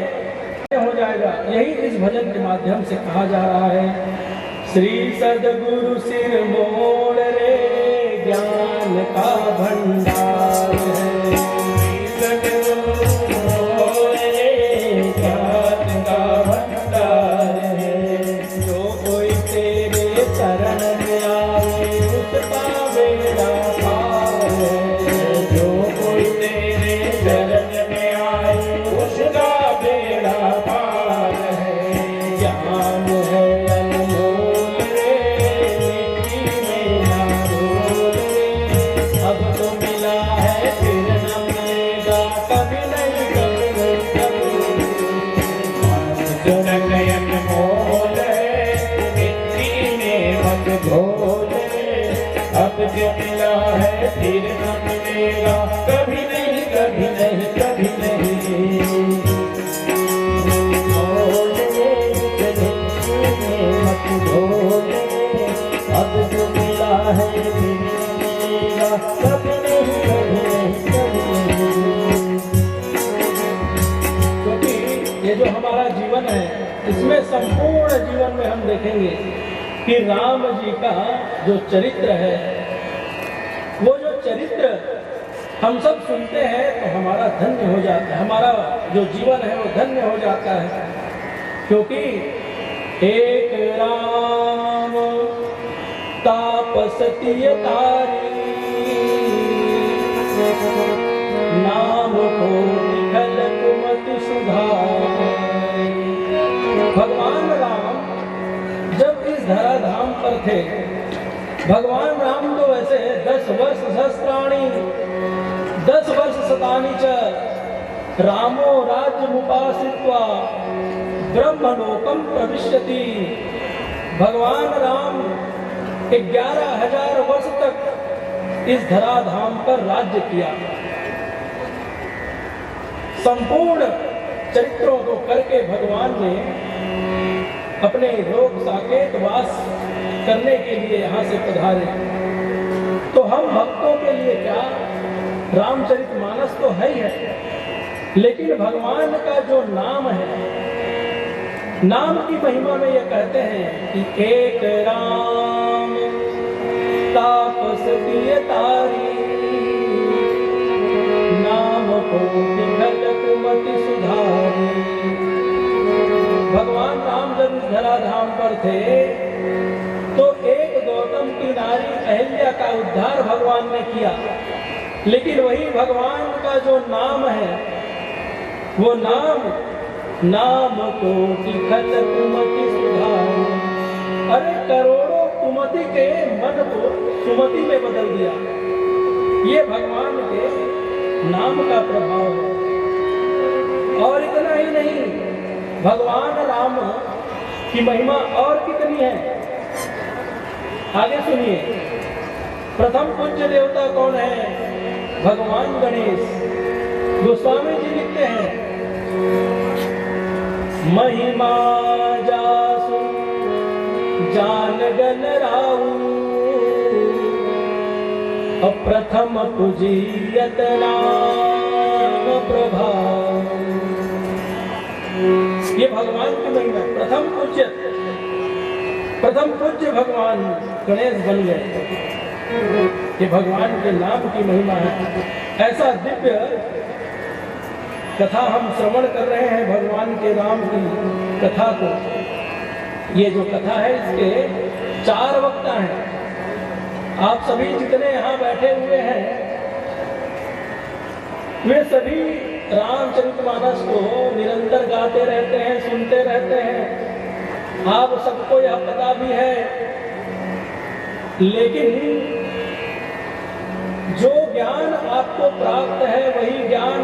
हो जाएगा। यही इस भजन के माध्यम से कहा जा रहा है। श्री सदगुरु सिर मोड़ रे ज्ञान का भंडार है। श्री सद्गुरु मोड़ रे ज्ञान का भंडार है। जो कोई तेरे शरण में आए उसका बेड़ा पार है। जो कोई तेरे शरण में आए उसका बेड़ा पार है। ज्ञान है अनमोल रे मिट्टी में ना रोल रे। अब तो मिला है फिर न मिलेगा कभी नहीं कभी नहीं कभी नहीं। अनमोल है मिट्टी में मत घोल रे। अब जो मिला है फिर न मिलेगा कभी नहीं कभी नहीं कभी नहीं। घोल रे मिट्टी में मत घोल रे। अब जो मिला है फिर न मिलेगा कभी नहीं कभी नहीं कभी नहीं। क्योंकि ये जो हमारा जीवन है इसमें संपूर्ण जीवन में हम देखेंगे कि राम जी का जो चरित्र है, वो जो चरित्र हम सब सुनते हैं तो हमारा धन्य हो जाता है। हमारा जो जीवन है वो धन्य हो जाता है। क्योंकि एक राम तापसतीय तारी, नाम को निखल कुमति सुधारी। भगवान राम जब इस धराधाम पर थे, भगवान राम तो वैसे 10 वर्ष सहस्राणी 10 वर्ष शतानि च रामो राज्यमुपासित्वा ब्रह्मलोकम प्रविश्यति। भगवान राम 11,000 वर्ष तक इस धराधाम पर राज्य किया। संपूर्ण चरित्रों को करके भगवान ने अपने लोक साकेत वास करने के लिए यहाँ से पधारे। तो हम भक्तों के लिए क्या, रामचरितमानस तो है ही है, लेकिन भगवान का जो नाम है, नाम की महिमा में ये कहते हैं कि एक राम तापसतीय तारी, नाम को निखल कुमति सुधारी। भगवान राम जब इस धराधाम पर थे तो एक गौतम की नारी अहिल्या का उद्धार भगवान ने किया, लेकिन वही भगवान का जो नाम है, वो नाम को निखल कुमति सुधारी। अरे करोड़ों कुमति के मन को सुमति में बदल दिया। ये भगवान के नाम का प्रभाव है। और इतना ही नहीं, भगवान राम की महिमा और कितनी है, आगे सुनिए। प्रथम पूज्य देवता कौन है? भगवान गणेश। गोस्वामी जी लिखते हैं, महिमा जासु जान गन राऊ, प्रथम पूजियत नाम प्रभाव। ये भगवान की महिमा। प्रथम पूज्य भगवान गणेश बन गए। ये भगवान के नाम की महिमा है। ऐसा दिव्य कथा हम श्रवण कर रहे हैं, भगवान के नाम की कथा को। ये जो कथा है इसके 4 वक्ता हैं। आप सभी जितने यहाँ बैठे हुए हैं वे सभी रामचरितमानस को निरंतर गाते रहते हैं, सुनते रहते हैं। आप सबको यह पता भी है, लेकिन जो ज्ञान आपको प्राप्त है वही ज्ञान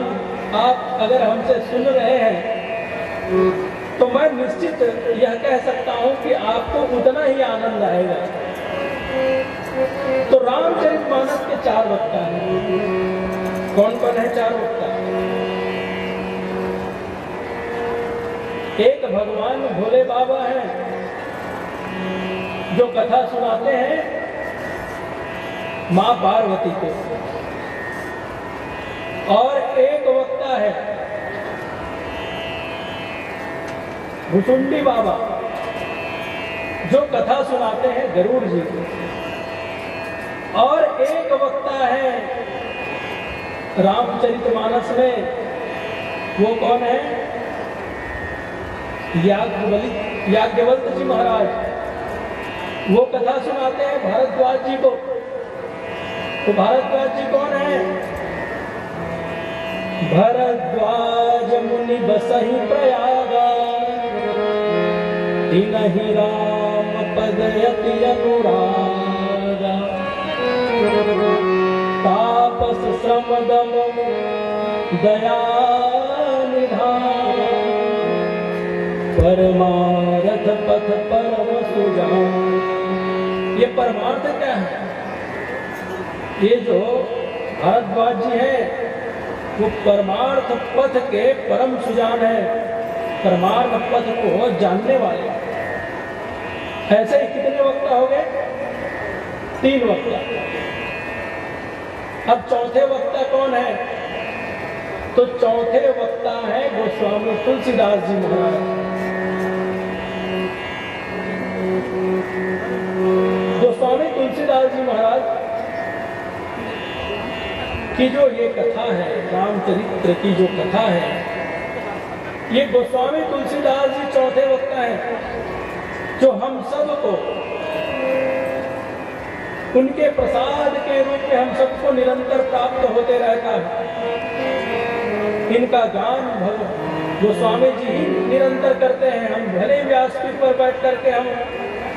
आप अगर हमसे सुन रहे हैं तो मैं निश्चित यह कह सकता हूं कि आपको उतना ही आनंद आएगा। तो रामचरितमानस के 4 वक्ता हैं। कौन कौन है 4 वक्ता? एक भगवान भोले बाबा हैं जो कथा सुनाते हैं मां पार्वती को, और एक वक्ता है भुसुंडी बाबा जो कथा सुनाते हैं गरुड़ जी को, और एक वक्ता है रामचरितमानस में, वो कौन है? याज्ञवल्क्य जी महाराज। वो कथा सुनाते हैं भारद्वाज जी को। तो भारद्वाज जी कौन है? भरद्वाज मुनि बसहि प्रयागा, तिनहि राम पद यति अनुरागा, तापस श्रम दम दया निधान, परमार्थ पथ परम सुजान। ये परमार्थ क्या है? ये जो भारद्वाज जी है वो परमार्थ पथ के परम सुजान है, परमार्थ पथ को जानने वाले। ऐसे ही कितने वक्ता हो गए? 3 वक्ता। अब चौथे वक्ता कौन है? तो चौथे वक्ता है गोस्वामी तुलसीदास जी महाराज। गोस्वामी तुलसीदास जी महाराज की जो ये कथा है, रामचरित्र की जो कथा है, ये गोस्वामी तुलसीदास जी चौथे वक्ता है जो हम सबको उनके प्रसाद के रूप में हम सबको निरंतर प्राप्त होते रहता है। इनका गान गोस्वामी जी ही निरंतर करते हैं। हम भले व्यासपीठ पर बैठ करके हम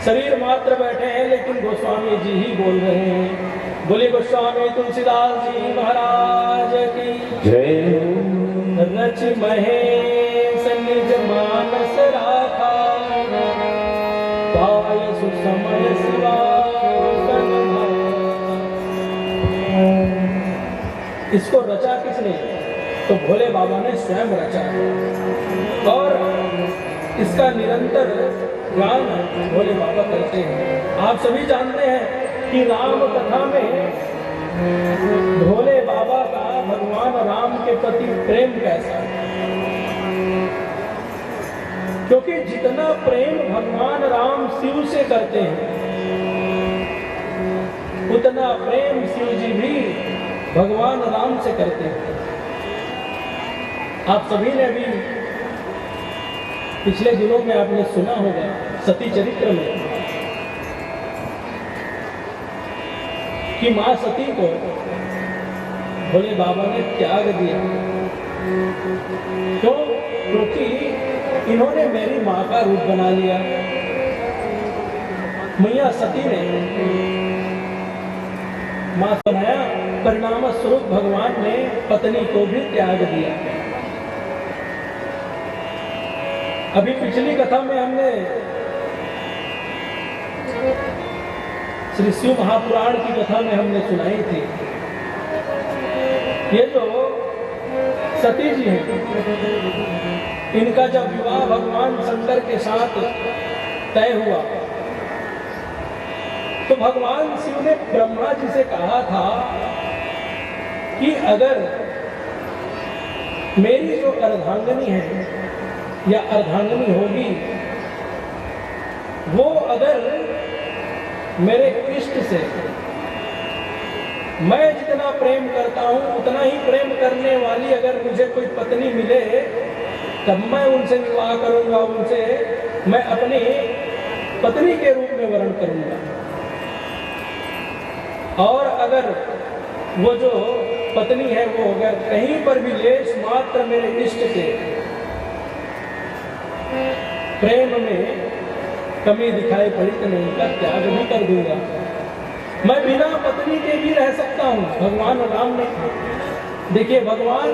शरीर मात्र बैठे हैं, लेकिन गोस्वामी जी ही बोल रहे हैं। बोले गोस्वामी तुलसीदास जी महाराज की जय। रच महेश निज मानस राखा, पाय सुसमय शिवासन भाखा। इसको रचा किसने? तो भोले बाबा ने स्वयं रचा, और इसका निरंतर गान भोले बाबा करते हैं। आप सभी जानते हैं कि राम कथा में भोले बाबा का भगवान राम के प्रति प्रेम कैसा है, क्योंकि जितना प्रेम भगवान राम शिव से करते हैं उतना प्रेम शिव जी भी भगवान राम से करते हैं। आप सभी ने भी पिछले दिनों में आपने सुना होगा सती चरित्र में कि मां सती को भोले बाबा ने त्याग दिया। क्यों? क्योंकि इन्होंने मेरी मां का रूप बना लिया। मैया सती ने मां बनाया, परिणाम स्वरूप भगवान ने पत्नी को भी त्याग दिया। अभी पिछली कथा में हमने श्री शिव महापुराण की कथा में हमने सुनाई थी। ये जो सती जी हैं, इनका जब विवाह भगवान शंकर के साथ तय हुआ तो भगवान शिव ने ब्रह्मा जी से कहा था कि अगर मेरी जो अर्धांगिनी है या अर्धांगिनी होगी, वो अगर मेरे इष्ट से मैं जितना प्रेम करता हूं उतना ही प्रेम करने वाली अगर मुझे कोई पत्नी मिले, तब मैं उनसे विवाह करूंगा, उनसे मैं अपनी पत्नी के रूप में वर्ण करूंगा। और अगर वो जो पत्नी है वो अगर कहीं पर भी लेश मात्र मेरे इष्ट के प्रेम में कमी दिखाई पड़ी तो मैं उनका त्याग भी कर दूंगा। मैं बिना पत्नी के भी रह सकता हूँ। भगवान राम ने कहा, देखिए भगवान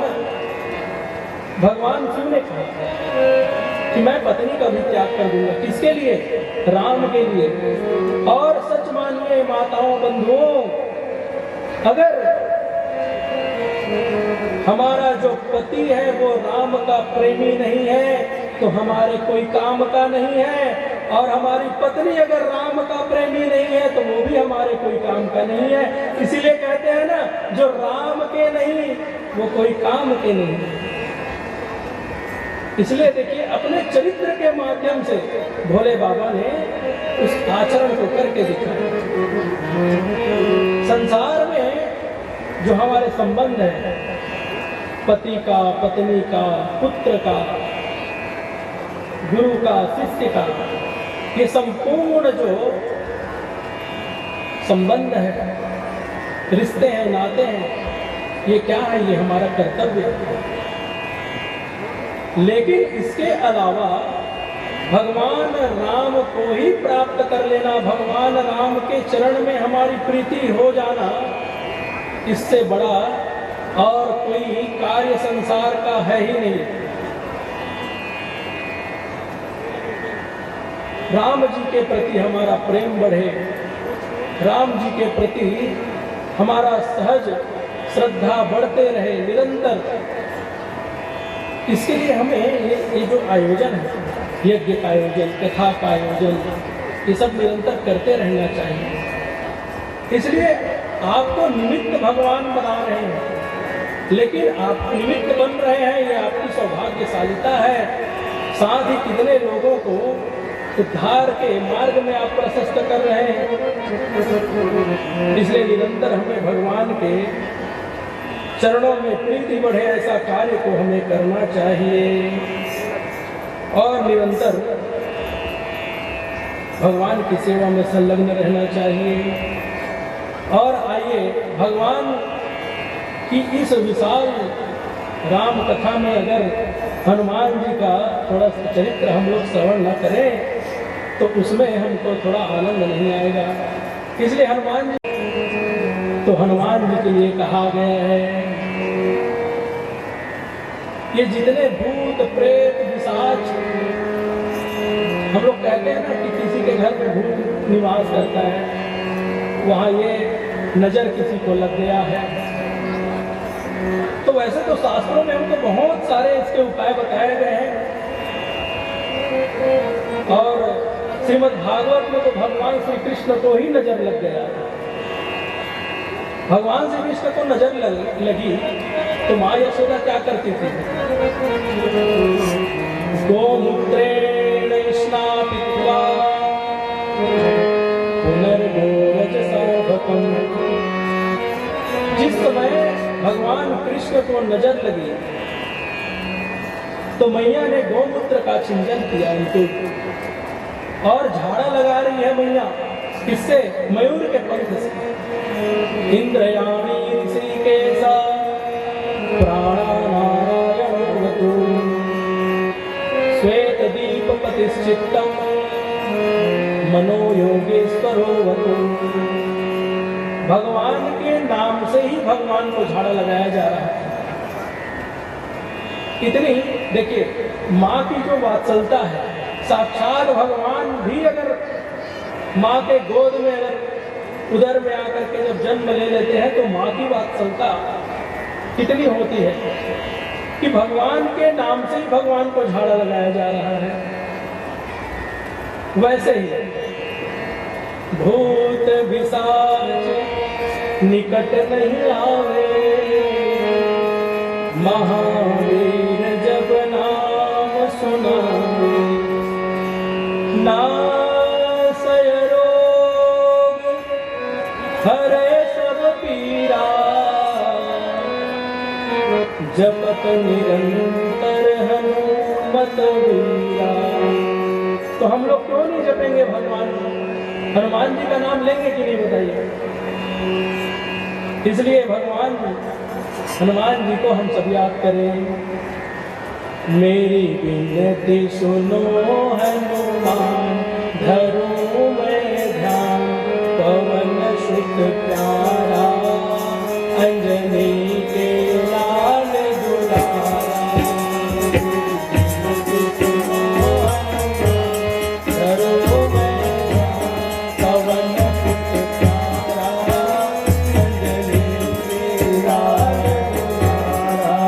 शिव ने कहा कि मैं पत्नी का भी त्याग कर दूंगा। किसके लिए? राम के लिए। और सच मानिए माताओं बंधुओं, अगर हमारा जो पति है वो राम का प्रेमी नहीं है तो हमारे कोई काम का नहीं है, और हमारी पत्नी अगर राम का प्रेमी नहीं है तो वो भी हमारे कोई काम का नहीं है। इसीलिए कहते हैं ना, जो राम के नहीं वो कोई काम के नहीं है। इसलिए देखिए अपने चरित्र के माध्यम से भोले बाबा ने उस आचरण को करके दिखाया। संसार में जो हमारे संबंध है, पति का, पत्नी का, पुत्र का, गुरु का, शिष्य का, ये संपूर्ण जो संबंध है, रिश्ते हैं, नाते हैं, ये क्या है? ये हमारा कर्तव्य है। लेकिन इसके अलावा भगवान राम को ही प्राप्त कर लेना, भगवान राम के चरण में हमारी प्रीति हो जाना, इससे बड़ा और कोई कार्य संसार का है ही नहीं। राम जी के प्रति हमारा प्रेम बढ़े, राम जी के प्रति हमारा सहज श्रद्धा बढ़ते रहे निरंतर। इसके लिए हमें ये जो आयोजन है, यज्ञ का आयोजन, कथा का आयोजन, ये सब निरंतर करते रहना चाहिए। इसलिए आपको निमित्त भगवान बना रहे हैं, लेकिन आप निमित्त बन रहे हैं, ये आपकी सौभाग्यशालिता है। साथ ही कितने लोगों को उद्धार के मार्ग में आप प्रशस्त कर रहे हैं। इसलिए निरंतर हमें भगवान के चरणों में प्रीति बढ़े, ऐसा कार्य को हमें करना चाहिए और निरंतर भगवान की सेवा में संलग्न रहना चाहिए। और आइए भगवान की इस विशाल राम कथा में अगर हनुमान जी का थोड़ा सा चरित्र हम लोग श्रवण न करें तो उसमें हमको थोड़ा आनंद नहीं आएगा। इसलिए हनुमान जी के लिए कहा गया है, ये जितने भूत प्रेत पिशाच, हम लोग कहते हैं ना कि किसी के घर में भूत निवास करता है, वहाँ ये नजर किसी को लग गया है, तो वैसे तो शास्त्रों में हमको बहुत सारे इसके उपाय बताए गए हैं। और श्रीमद् भागवत में तो भगवान श्री कृष्ण को ही नजर लग गया। भगवान श्री कृष्ण को नजर लगी तो माँ यशोदा क्या करती थी? गोमूत्रेण स्नात्वा पुनर्गोरजसार्भकम्। जिस समय भगवान कृष्ण को नजर लगी तो मैया ने गोमूत्र का छिंजन किया उनको, और झाड़ा लगा रही है मैया। किससे? मयूर के पंख से। इंद्रयाणी ऋषिकेशा प्राणानारायणोऽवतु श्वेत दीप प्रतिष्ठितम मनो योगेश्वरोऽवतु। भगवान के नाम से ही भगवान को झाड़ा लगाया जा रहा है। इतनी देखिए माँ की जो वात्सलता है, साक्षात भगवान भी अगर माँ के गोद में अगर उदर में आकर के जब जन्म ले लेते हैं तो माँ की वात्सलता कितनी होती है कि भगवान के नाम से ही भगवान को झाड़ा लगाया जा रहा है। वैसे ही भूत पिशाच निकट नहीं आवे, महावीर जब नाम सुनावे, नासय रोग हरे सब पीरा, जपत निरंतर हनुमत वीरा। तो हम लोग क्यों क्यों नहीं जपेंगे भगवान? हनुमान जी का नाम लेंगे कि नहीं बताइए? इसलिए भगवान हनुमान जी को हम सब याद करें। मेरी विनती सुनो हनुमान, धरूं मैं ध्यान, पवन सुत प्यारा, अंजनी के लाल दुलारा। विनती सुनो हनुमान, धरूं मैं ध्यान, पवन सुत प्यारा, अंजनी के लाल दुलारा।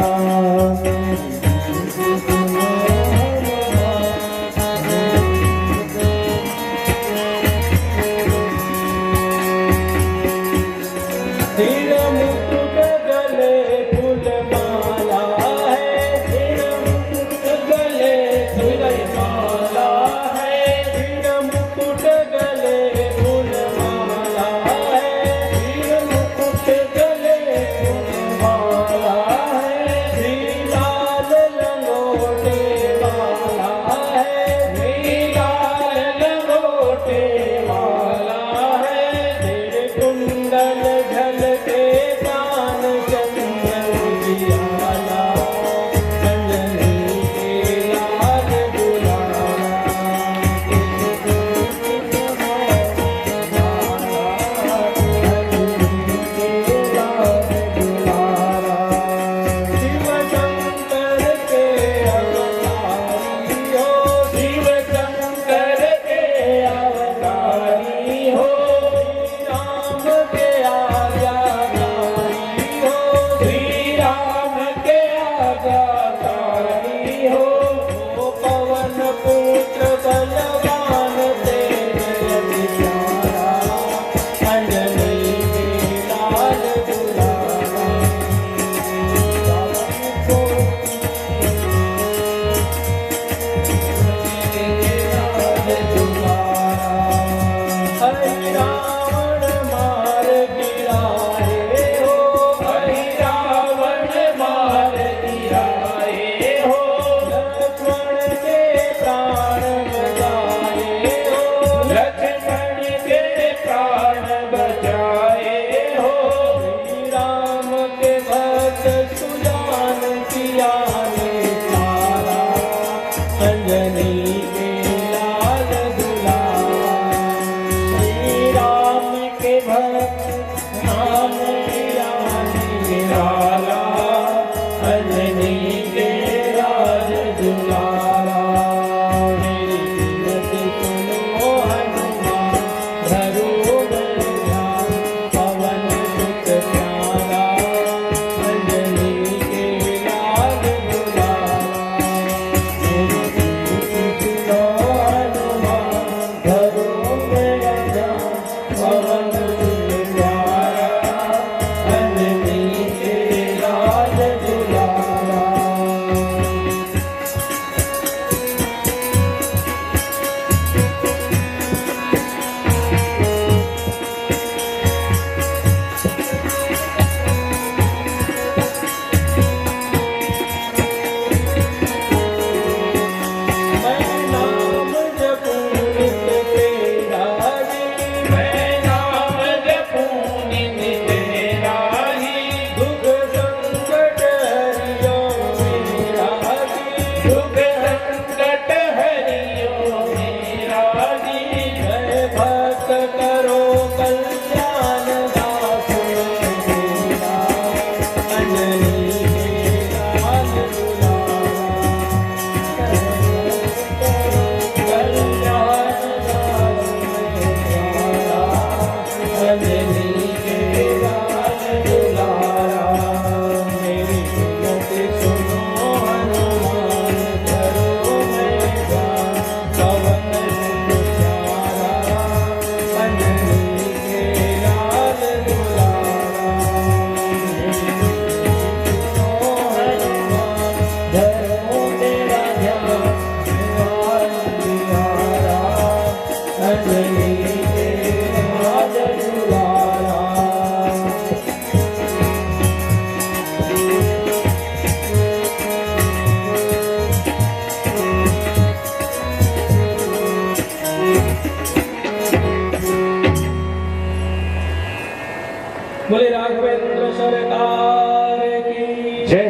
बोले राघवेंद्र सरकार की जय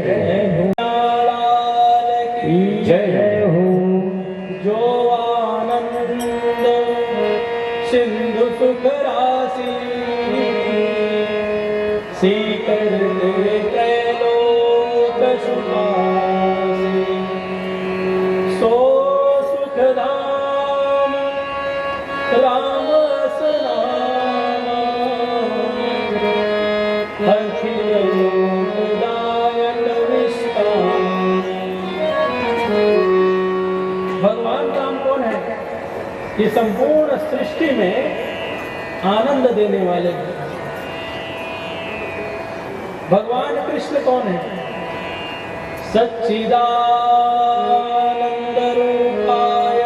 हो, लाल की जय हो। जो आनंद सिंधु सुख राशि सीकर दे त्रैलोक सुखासि सो सुख धाम राम स्नान अखिल लोकदायक विस्तार। भगवान राम कौन है? ये संपूर्ण सृष्टि में आनंद देने वाले हैं। भगवान कृष्ण कौन है? सच्चिदानंद रूपाय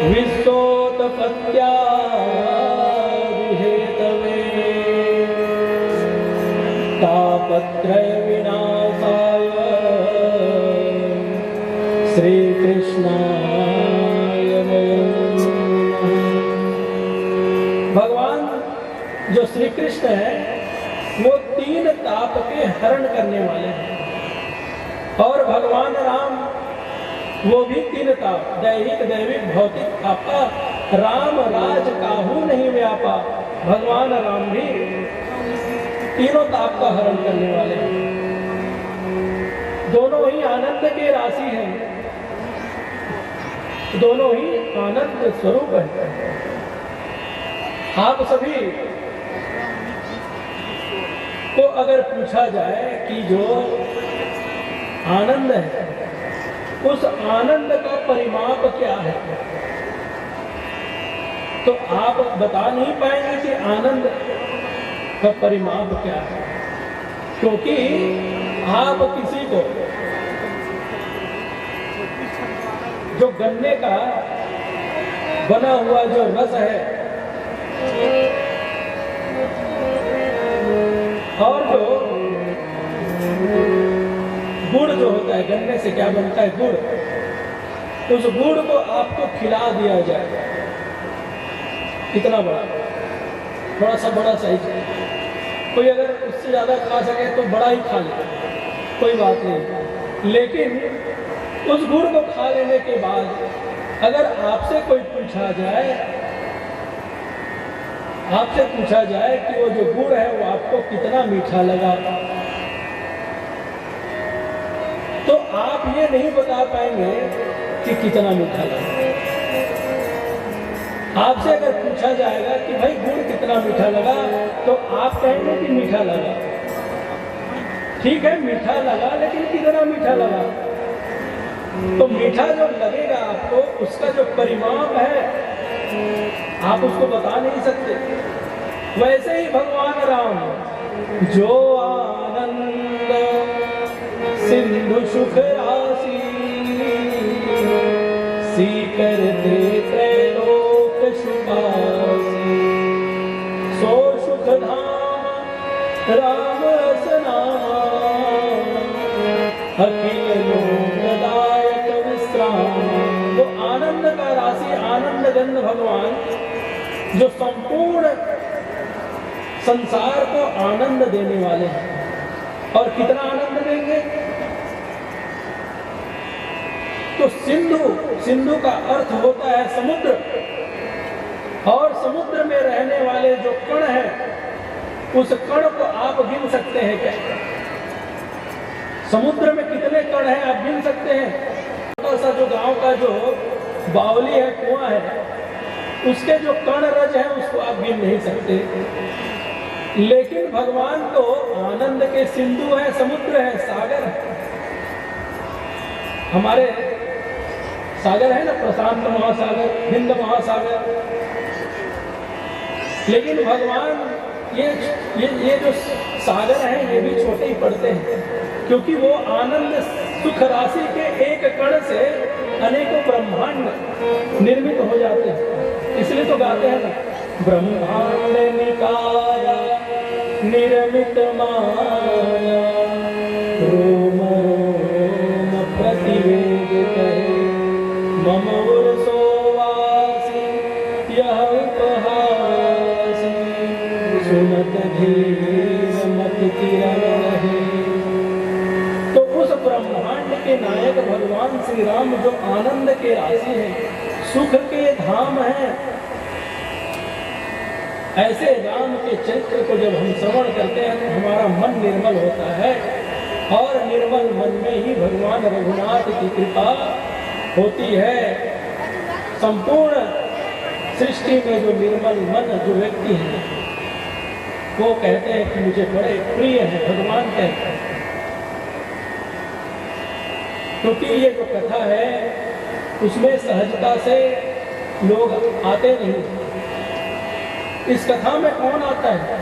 विश्वोत्पत्त्यादि हेतवे तापत्रय विनाशाय श्री कृष्णाय वयं नमः। भगवान जो श्री कृष्ण है वो तीन ताप के हरण करने वाले हैं। और भगवान राम वो भी तीन ताप, दैहिक दैविक भौतिक आपा राम राज काहू नहीं व्यापा। भगवान राम भी तीनों ताप का हरण करने वाले हैं। दोनों ही आनंद के राशि हैं, दोनों ही आनंद स्वरूप है। आप सभी को अगर पूछा जाए कि जो आनंद है उस आनंद का परिमाप क्या है, तो आप बता नहीं पाएंगे कि आनंद का परिमाप क्या है। क्योंकि आप किसी को जो गन्ने का बना हुआ जो रस है और जो गुड़ जो होता है, गन्ने से क्या बनता है? गुड़। उस गुड़ को आपको खिला दिया जाए, इतना बड़ा, थोड़ा सा बड़ा साइज, कोई अगर उससे ज्यादा खा सके तो बड़ा ही खा ले, कोई बात नहीं। लेकिन उस गुड़ को खा लेने के बाद अगर आपसे कोई पूछा जाए कि वो जो गुड़ है वो आपको कितना मीठा लगा, तो आप ये नहीं बता पाएंगे कि कितना मीठा लगा। आपसे अगर पूछा जाएगा कि भाई गुड़ कितना मीठा लगा, तो आप कहेंगे कि मीठा लगा। ठीक है, मीठा लगा, लेकिन कितना मीठा लगा? तो मीठा जो लगेगा आपको, उसका जो परिमाप है आप उसको बता नहीं सकते। वैसे ही भगवान राम जो आनंद सिंधु सुख राशि सीकर दे त्रैलोक सुखासि सो सुख धाम राम स्नान अखिल लोकदायक विश्राम। वो आनंद का राशि, आनंद गंध भगवान जो संपूर्ण संसार को आनंद देने वाले हैं। और कितना आनंद देंगे? तो सिंधु का अर्थ होता है समुद्र, और समुद्र में रहने वाले जो कण हैं उस कण को आप गिन सकते हैं क्या? समुद्र में कितने कण हैं आप गिन सकते हैं? छोटा सा जो गांव का जो बावली है, कुआं है, उसके जो कण रज है उसको आप गिन नहीं सकते। लेकिन भगवान तो आनंद के सिंधु है, समुद्र है, सागर है। हमारे सागर है ना, प्रशांत महासागर, हिंद महासागर। लेकिन भगवान ये जो सागर हैं ये भी छोटे ही पड़ते हैं, क्योंकि वो आनंद सुख राशि के एक कण से अनेकों ब्रह्मांड निर्मित हो जाते हैं। इसलिए तो गाते हैं ना, ब्रह्मांड निकाया निर्मित माया रोम रोम प्रतिवेद कहे मम उरसोवासी यह उपहासी सुनत धीर भगवान श्री राम जो आनंद के राशि हैं, सुख के धाम हैं, ऐसे राम के चरित्र को जब हम श्रवण करते हैं तो हमारा मन निर्मल होता है, और निर्मल मन में ही भगवान रघुनाथ की कृपा होती है। संपूर्ण सृष्टि में जो निर्मल मन जो व्यक्ति है वो कहते हैं कि मुझे बड़े प्रिय है, भगवान कहते हैं। क्योंकि ये जो कथा है उसमें सहजता से लोग आते नहीं। इस कथा में कौन आता है?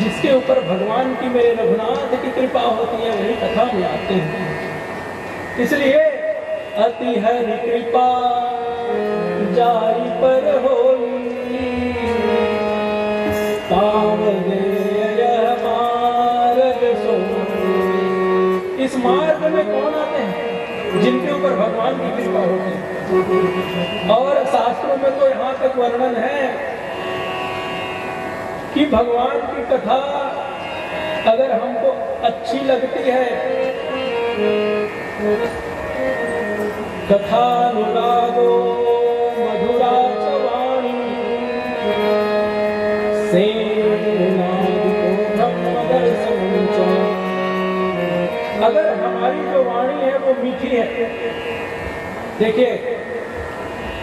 जिसके ऊपर भगवान की, मेरे रघुनाथ की कृपा होती है, वही कथा में आते हैं। इसलिए अति हरि कृपा जारी पर होई, मार्ग सोई। इस मार्ग में कौन आते हैं? जिनके ऊपर भगवान की कृपा होती है। और शास्त्रों में तो यहाँ तक वर्णन है कि भगवान की कथा अगर हमको अच्छी लगती है, कथानुरागो मधुरा चवाणी अगर हमारी जो वाणी है वो मीठी है। देखिए,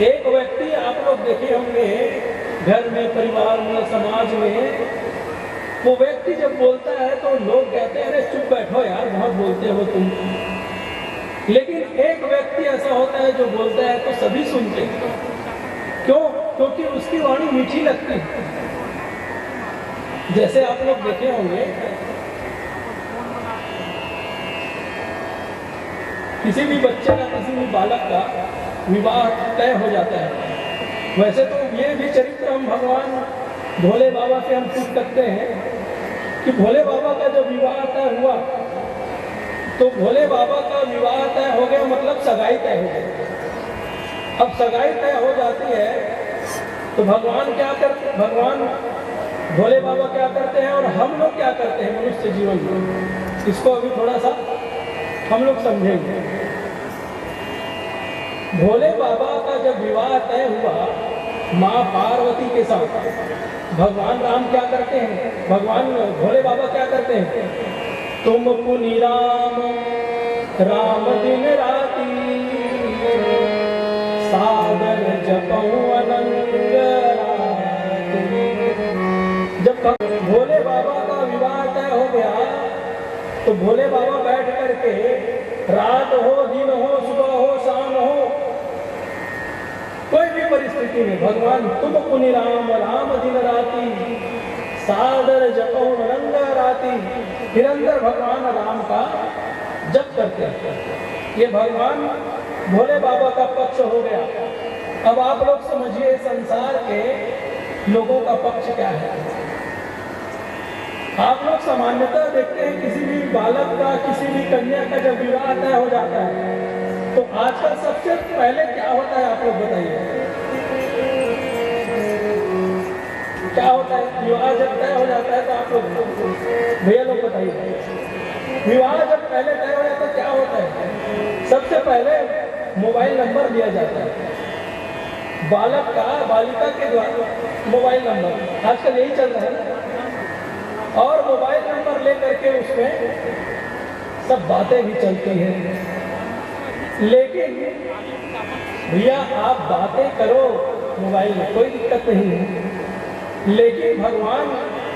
एक व्यक्ति, आप लोग देखे होंगे घर में, परिवार में, समाज में, वो व्यक्ति जब बोलता है तो लोग कहते हैं अरे चुप बैठो यार, बहुत बोलते हो तुम। लेकिन एक व्यक्ति ऐसा होता है जो बोलता है तो सभी सुनते हैं। क्यों? क्योंकि उसकी वाणी मीठी लगती है। जैसे आप लोग देखे होंगे किसी भी बच्चे का, किसी भी बालक का विवाह तय हो जाता है। वैसे तो ये भी चरित्र हम भगवान भोले बाबा से हम पूछ सकते हैं कि भोले बाबा का जो विवाह तय हुआ, तो भोले बाबा का विवाह तय हो गया, मतलब सगाई तय हो गई। अब सगाई तय हो जाती है तो भगवान क्या करते हैं? भगवान भोले बाबा क्या करते हैं और हम लोग क्या करते हैं मनुष्य जीवन में? इसको अभी थोड़ा सा हम लोग समझेंगे। भोले बाबा का जब विवाह तय हुआ माँ पार्वती के साथ, भगवान राम क्या करते हैं? भगवान भोले बाबा क्या करते हैं? तुम पुनि राम राम दिन राती, सागर जपऊं अनंग राती। जब भोले बाबा का विवाह तय हो गया तो भोले बाबा बैठ करके, रात हो, दिन हो, सुबह हो, शाम हो, कोई भी परिस्थिति में भगवान तुम पुनि राम राम दिन राती, सादर जपऊं अनंग राती, निरंतर भगवान राम का जप करते हैं। ये भगवान भोले बाबा का पक्ष हो गया। अब आप लोग समझिए संसार के लोगों का पक्ष क्या है। आप लोग सामान्यतः देखते हैं किसी भी बालक का, किसी भी कन्या का जब विवाह तय हो जाता है तो आजकल सबसे पहले क्या होता है आप लोग बताइए? क्या होता है? विवाह जब तय हो जाता है तो आप लोग भैया लोग बताइए, विवाह जब पहले तय हो जाता है क्या होता है? सबसे पहले मोबाइल नंबर दिया जाता है बालक का, बालिका के द्वारा मोबाइल नंबर, आजकल यही चल रहा है। और मोबाइल नंबर लेकर के उसमें सब बातें भी चलती हैं। लेकिन भैया आप बातें करो मोबाइल में, कोई दिक्कत नहीं है। लेकिन भगवान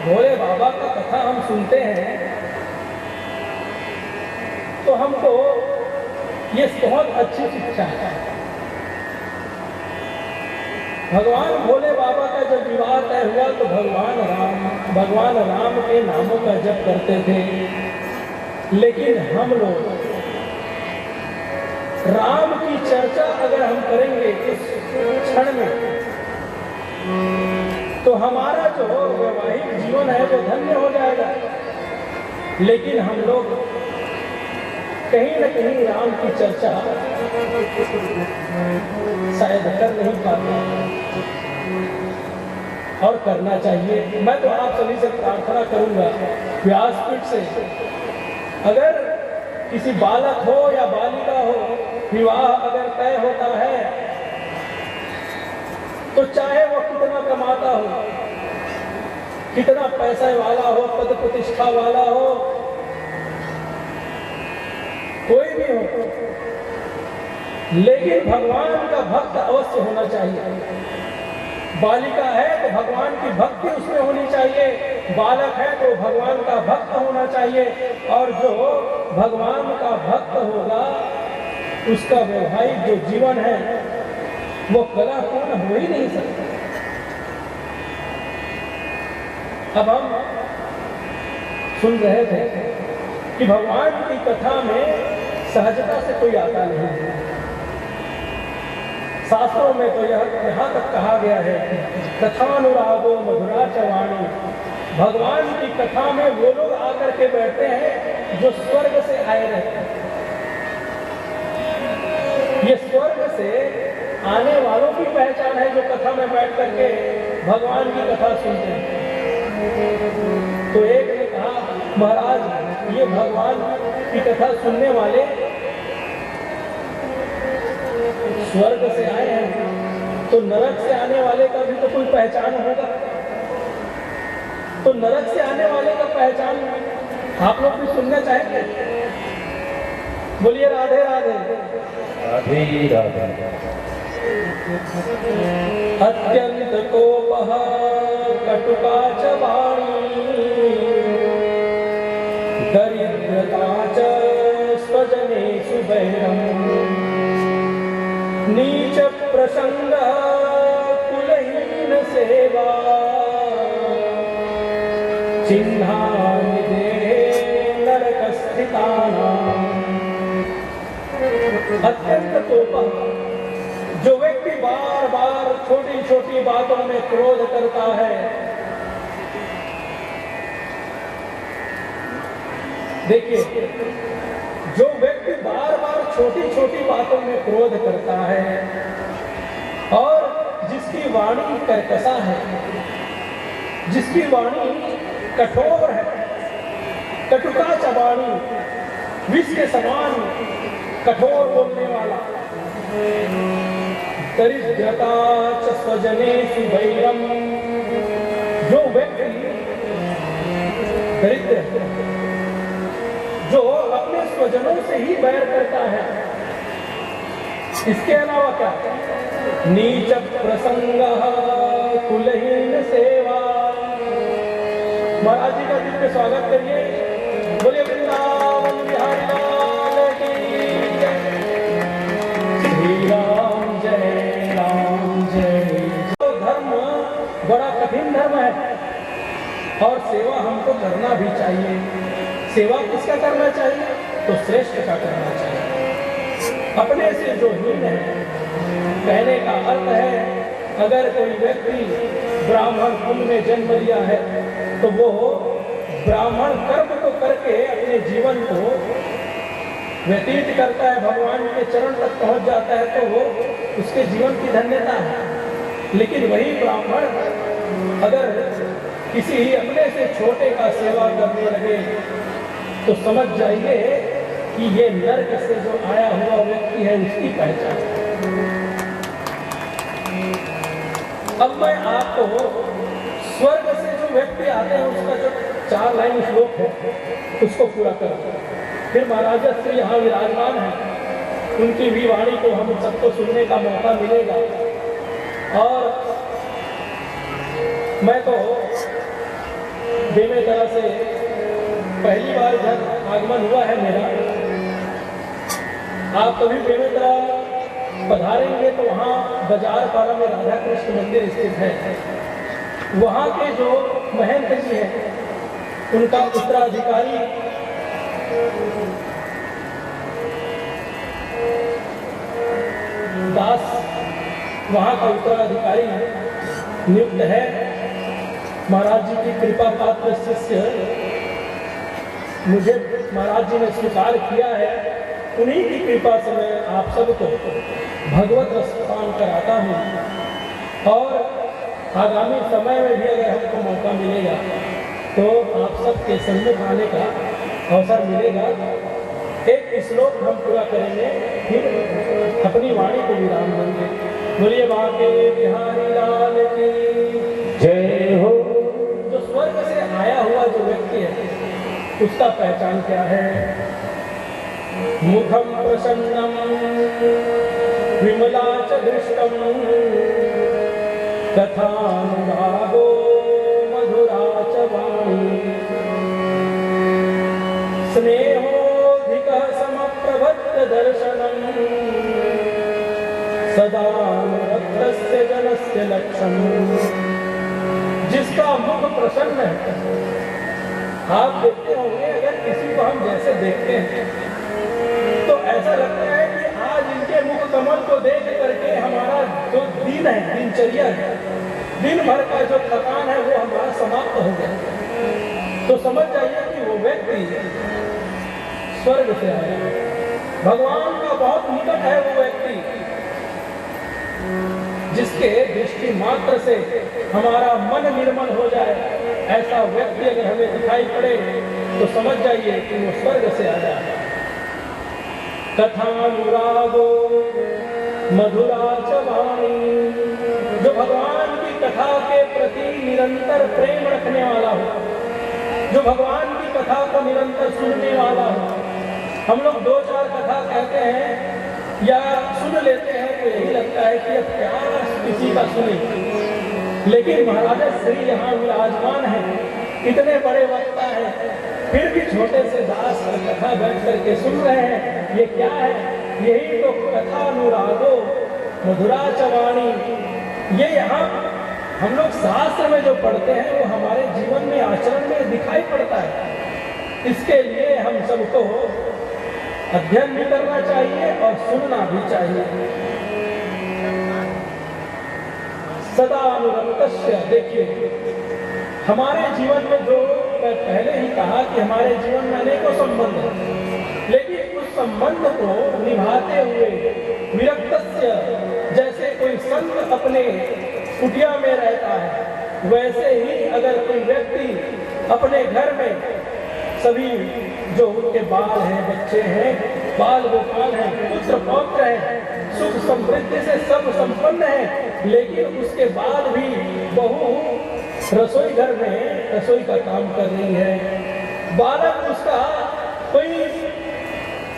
भोले बाबा का कथा हम सुनते हैं तो हमको ये बहुत अच्छी शिक्षा है। भगवान भोले बाबा का जब विवाह तय हुआ तो भगवान राम के नामों का जप करते थे। लेकिन हम लोग राम की चर्चा अगर हम करेंगे इस क्षण में तो हमारा जो वैवाहिक जीवन है वो धन्य हो जाएगा। लेकिन हम लोग कहीं न कहीं राम की चर्चा शायद कर नहीं पाते और करना चाहिए। मैं तो आप सभी से प्रार्थना करूंगा व्यासपीठ से, अगर किसी बालक हो या बालिका हो विवाह अगर तय होता है तो चाहे वो कितना कमाता हो, कितना पैसा वाला हो, पद प्रतिष्ठा वाला हो, कोई भी हो, लेकिन भगवान का भक्त अवश्य होना चाहिए। बालिका है तो भगवान की भक्ति उसमें होनी चाहिए, बालक है तो भगवान का भक्त होना चाहिए। और जो भगवान का भक्त होगा उसका वैवाहिक जो जीवन है वो कलापूर्ण हो ही नहीं सकता। अब हम सुन रहे थे कि भगवान की कथा में सहजता से कोई आता नहीं है। शास्त्रों में तो यहाँ तक कहा गया है कथानुरागो मधुरा च वाणी, भगवान की कथा में वो लोग आकर के बैठते हैं जो स्वर्ग से आए रहते हैं। ये स्वर्ग से आने वालों की पहचान है जो कथा में बैठ करके भगवान की कथा सुनते हैं। तो एक ने कहा महाराज ये भगवान की कथा सुनने वाले स्वर्ग से आए हैं तो नरक से आने वाले का भी तो कोई पहचान होगा। तो नरक से आने वाले का पहचान आप लोग भी सुनना चाहेंगे? बोलिए राधे राधे। राधे राधे। अत्यंत कोपः कटुका च वाणी, दरिद्रता च स्वजनेषु वैरम्, नीच प्रसंग कुलहीन सेवा, चिन्हानि देहे नरकस्थितानाम्। अत्यंत कोपः, जो व्यक्ति बार बार छोटी छोटी बातों में क्रोध करता है, देखिए जो व्यक्ति बार बार छोटी छोटी बातों में क्रोध करता है और जिसकी वाणी कर्कशा है, जिसकी वाणी कठोर है, कटुका च वाणी, विष के समान कठोर बोलने वाला, दरिद्रता च स्वजनेषु वैरम्, जो व्यक्ति दरिद्र जो अपने स्वजनों से ही बैर करता है, इसके अलावा क्या, नीच प्रसंग कुलहीन सेवा। महाराज जी का दिल में स्वागत करिए। बोलिए वृंदावन बिहारी लाल की जय। श्री राम जय राम जय। तो धर्म बड़ा कठिन धर्म है और सेवा हमको करना भी चाहिए। सेवा किसका करना चाहिए? तो श्रेष्ठ का करना चाहिए, अपने से जो हीन है। कहने का अर्थ है अगर कोई व्यक्ति ब्राह्मण कुल में जन्म लिया है तो वो ब्राह्मण कर्म तो करके अपने जीवन को व्यतीत करता है, भगवान के चरण तक पहुंच जाता है तो वो उसके जीवन की धन्यता है। लेकिन वही ब्राह्मण अगर किसी अपने से छोटे का सेवा करने लगे तो समझ जाइए कि ये नरक से जो आया हुआ व्यक्ति है उसकी पहचान। अब मैं आपको स्वर्ग से जो व्यक्ति आते हैं उसका जो 4 लाइन श्लोक है उसको पूरा करो। फिर महाराज श्री यहाँ विराजमान है, उनकी भी वाणी को हम सबको सुनने का मौका मिलेगा। और मैं तो बेमेतरा से पहली बार जब आगमन हुआ है मेरा, आप कभी बेमेतरा पधारेंगे तो वहाँ बाजार पारा में राधा कृष्ण मंदिर स्थित है। वहाँ के जो महंत जी हैं उनका उत्तराधिकारी दास वहाँ का उत्तराधिकारी नियुक्त है। महाराज जी की कृपा पात्र शिष्य मुझे महाराज जी ने स्वीकार किया है, उन्हीं की कृपा से मैं आप सबको भगवत रसपान कराता हूँ। और आगामी समय में भी अगर हमको मौका मिलेगा तो आप सबके सम्मुख आने का अवसर मिलेगा। एक श्लोक हम पूरा करेंगे, फिर अपनी वाणी को विराम देंगे। बोलिए बाके बिहारी लाल की जय हो। जो स्वर्ग से आया हुआ जो व्यक्ति है उसका पहचान क्या है? मुखम प्रसन्नम विमला च दृष्टम कथानुरागो मधुरा च वाणी स्नेहोधिकः समप्रभत्त दर्शनम सदा अनुरक्तस्य जनस्य लक्ष्यम। जिसका मुख प्रसन्न है, आप देखते होंगे अगर किसी को हम जैसे देखते हैं तो ऐसा लगता है कि आज इनके मुख कमल को देख करके हमारा जो दिन है, दिनचर्या है, दिन भर का जो थकान है वो हमारा समाप्त हो गया। तो समझ जाइए कि वो व्यक्ति स्वर्ग से आया, भगवान का बहुत निकट है वो व्यक्ति। जिसके दृष्टि मात्र से हमारा मन निर्मल हो जाए, ऐसा व्यक्ति अगर हमें दिखाई पड़े तो समझ जाइए कि वो स्वर्ग से आया है। कथानुरागो मधुरा च वाणी, जो भगवान की कथा के प्रति निरंतर प्रेम रखने वाला हो, जो भगवान की कथा को निरंतर सुनने वाला हो। हम लोग 2-4 कथा कहते हैं या सुन लेते हैं तो यही लगता है कि अब क्या किसी का सुने, लेकिन महाराज श्री यहाँ विराजमान है, इतने बड़े वक्ता है, फिर भी छोटे से दास की कथा बैठ करके सुन रहे हैं। ये क्या है? यही तो कथा अनुरागो मधुरा च वाणी। ये यहाँ हम लोग शास्त्र में जो पढ़ते हैं वो हमारे जीवन में, आचरण में दिखाई पड़ता है। इसके लिए हम सबको अध्ययन भी करना चाहिए और सुनना भी चाहिए। सदा अनुरक्तस्य, देखिए हमारे जीवन में जो मैं पहले ही कहा कि हमारे जीवन में अनेकों संबंध हैं, लेकिन उस संबंध को निभाते हुए विरक्तस्य, जैसे कोई संत अपने कुटिया में रहता है, वैसे ही अगर कोई व्यक्ति अपने घर में सभी जो उनके बाल हैं, बच्चे हैं, बाल गोपाल हैं, पुत्र पौत्र हैं, सुख समृद्धि से सब संपन्न है, लेकिन उसके बाद भी बहू रसोई घर में रसोई का काम कर रही है, बालक उसका कोई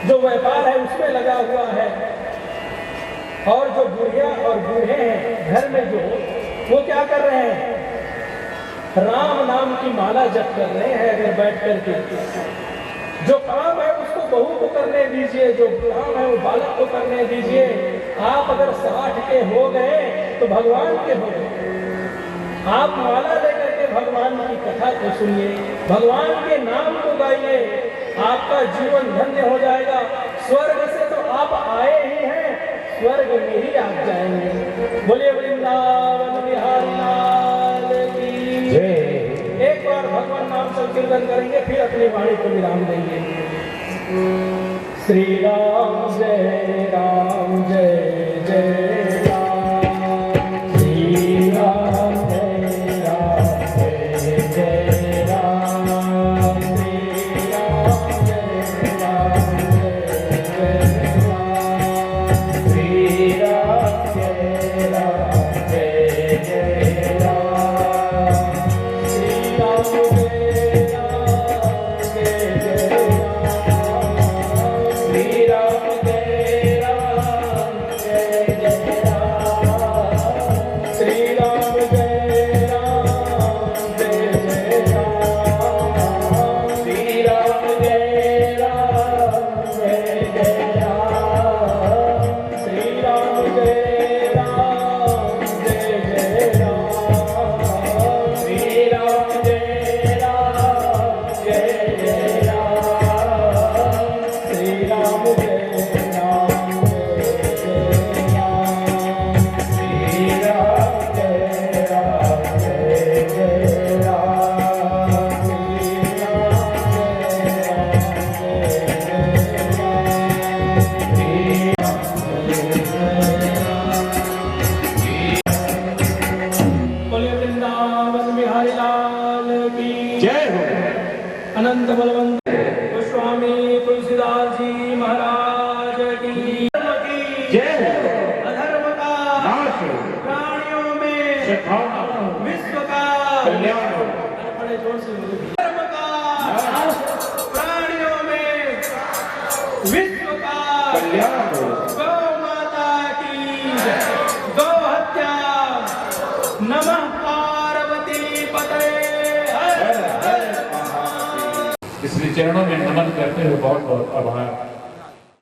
जो व्यापार है उसमें लगा हुआ है, और जो बुढ़िया और बूढ़े हैं घर में जो, वो क्या कर रहे हैं? राम नाम की माला जप कर रहे हैं। अगर बैठ करके जो काम है उसको बहू को करने दीजिए, जो काम है वो बालक को करने दीजिए। आप अगर 60 के हो गए तो भगवान के हो गए। आप माला लेकर के भगवान की कथा को सुनिए, भगवान के नाम को गाइए, आपका जीवन धन्य हो जाएगा। स्वर्ग से तो आप आए ही हैं, स्वर्ग में ही आप जाएंगे। बोलिए वृंदावन बिहारी लाल की जय। एक बार भगवान नाम संकीर्तन करेंगे, फिर अपनी वाणी को विराम देंगे। श्री राम जय राम, जय जय राम। श्री राम जय राम, जय जय राम। श्री राम जय राम, जय जय राम। श्री राम जय राम, जय जय राम। श्री राम जय राम, जय जय राम। श्री राम जय राम, जय जय राम। श्री राम जय राम, जय जय राम। श्री राम जय राम, जय जय राम। श्री राम जय राम, जय जय राम। श्री राम जय राम, जय जय राम। श्री राम जय राम, जय जय राम। श्री राम जय राम, जय जय राम। श्री राम जय राम, जय जय राम। श्री बोलिए वृंदावन बिहारी लाल की जय हो। अनंत बलवंत गोस्वामी तुलसीदास जी सुखाना विश्व का कल्याण हो। बड़े जोर से बोलो। धर्म का प्राणियों में विश्व का कल्याण हो। गौ माता की गौ हत्या नमः पार्वती पते इसलिए चरणों में नमन करते हुए बहुत बहुत आभार।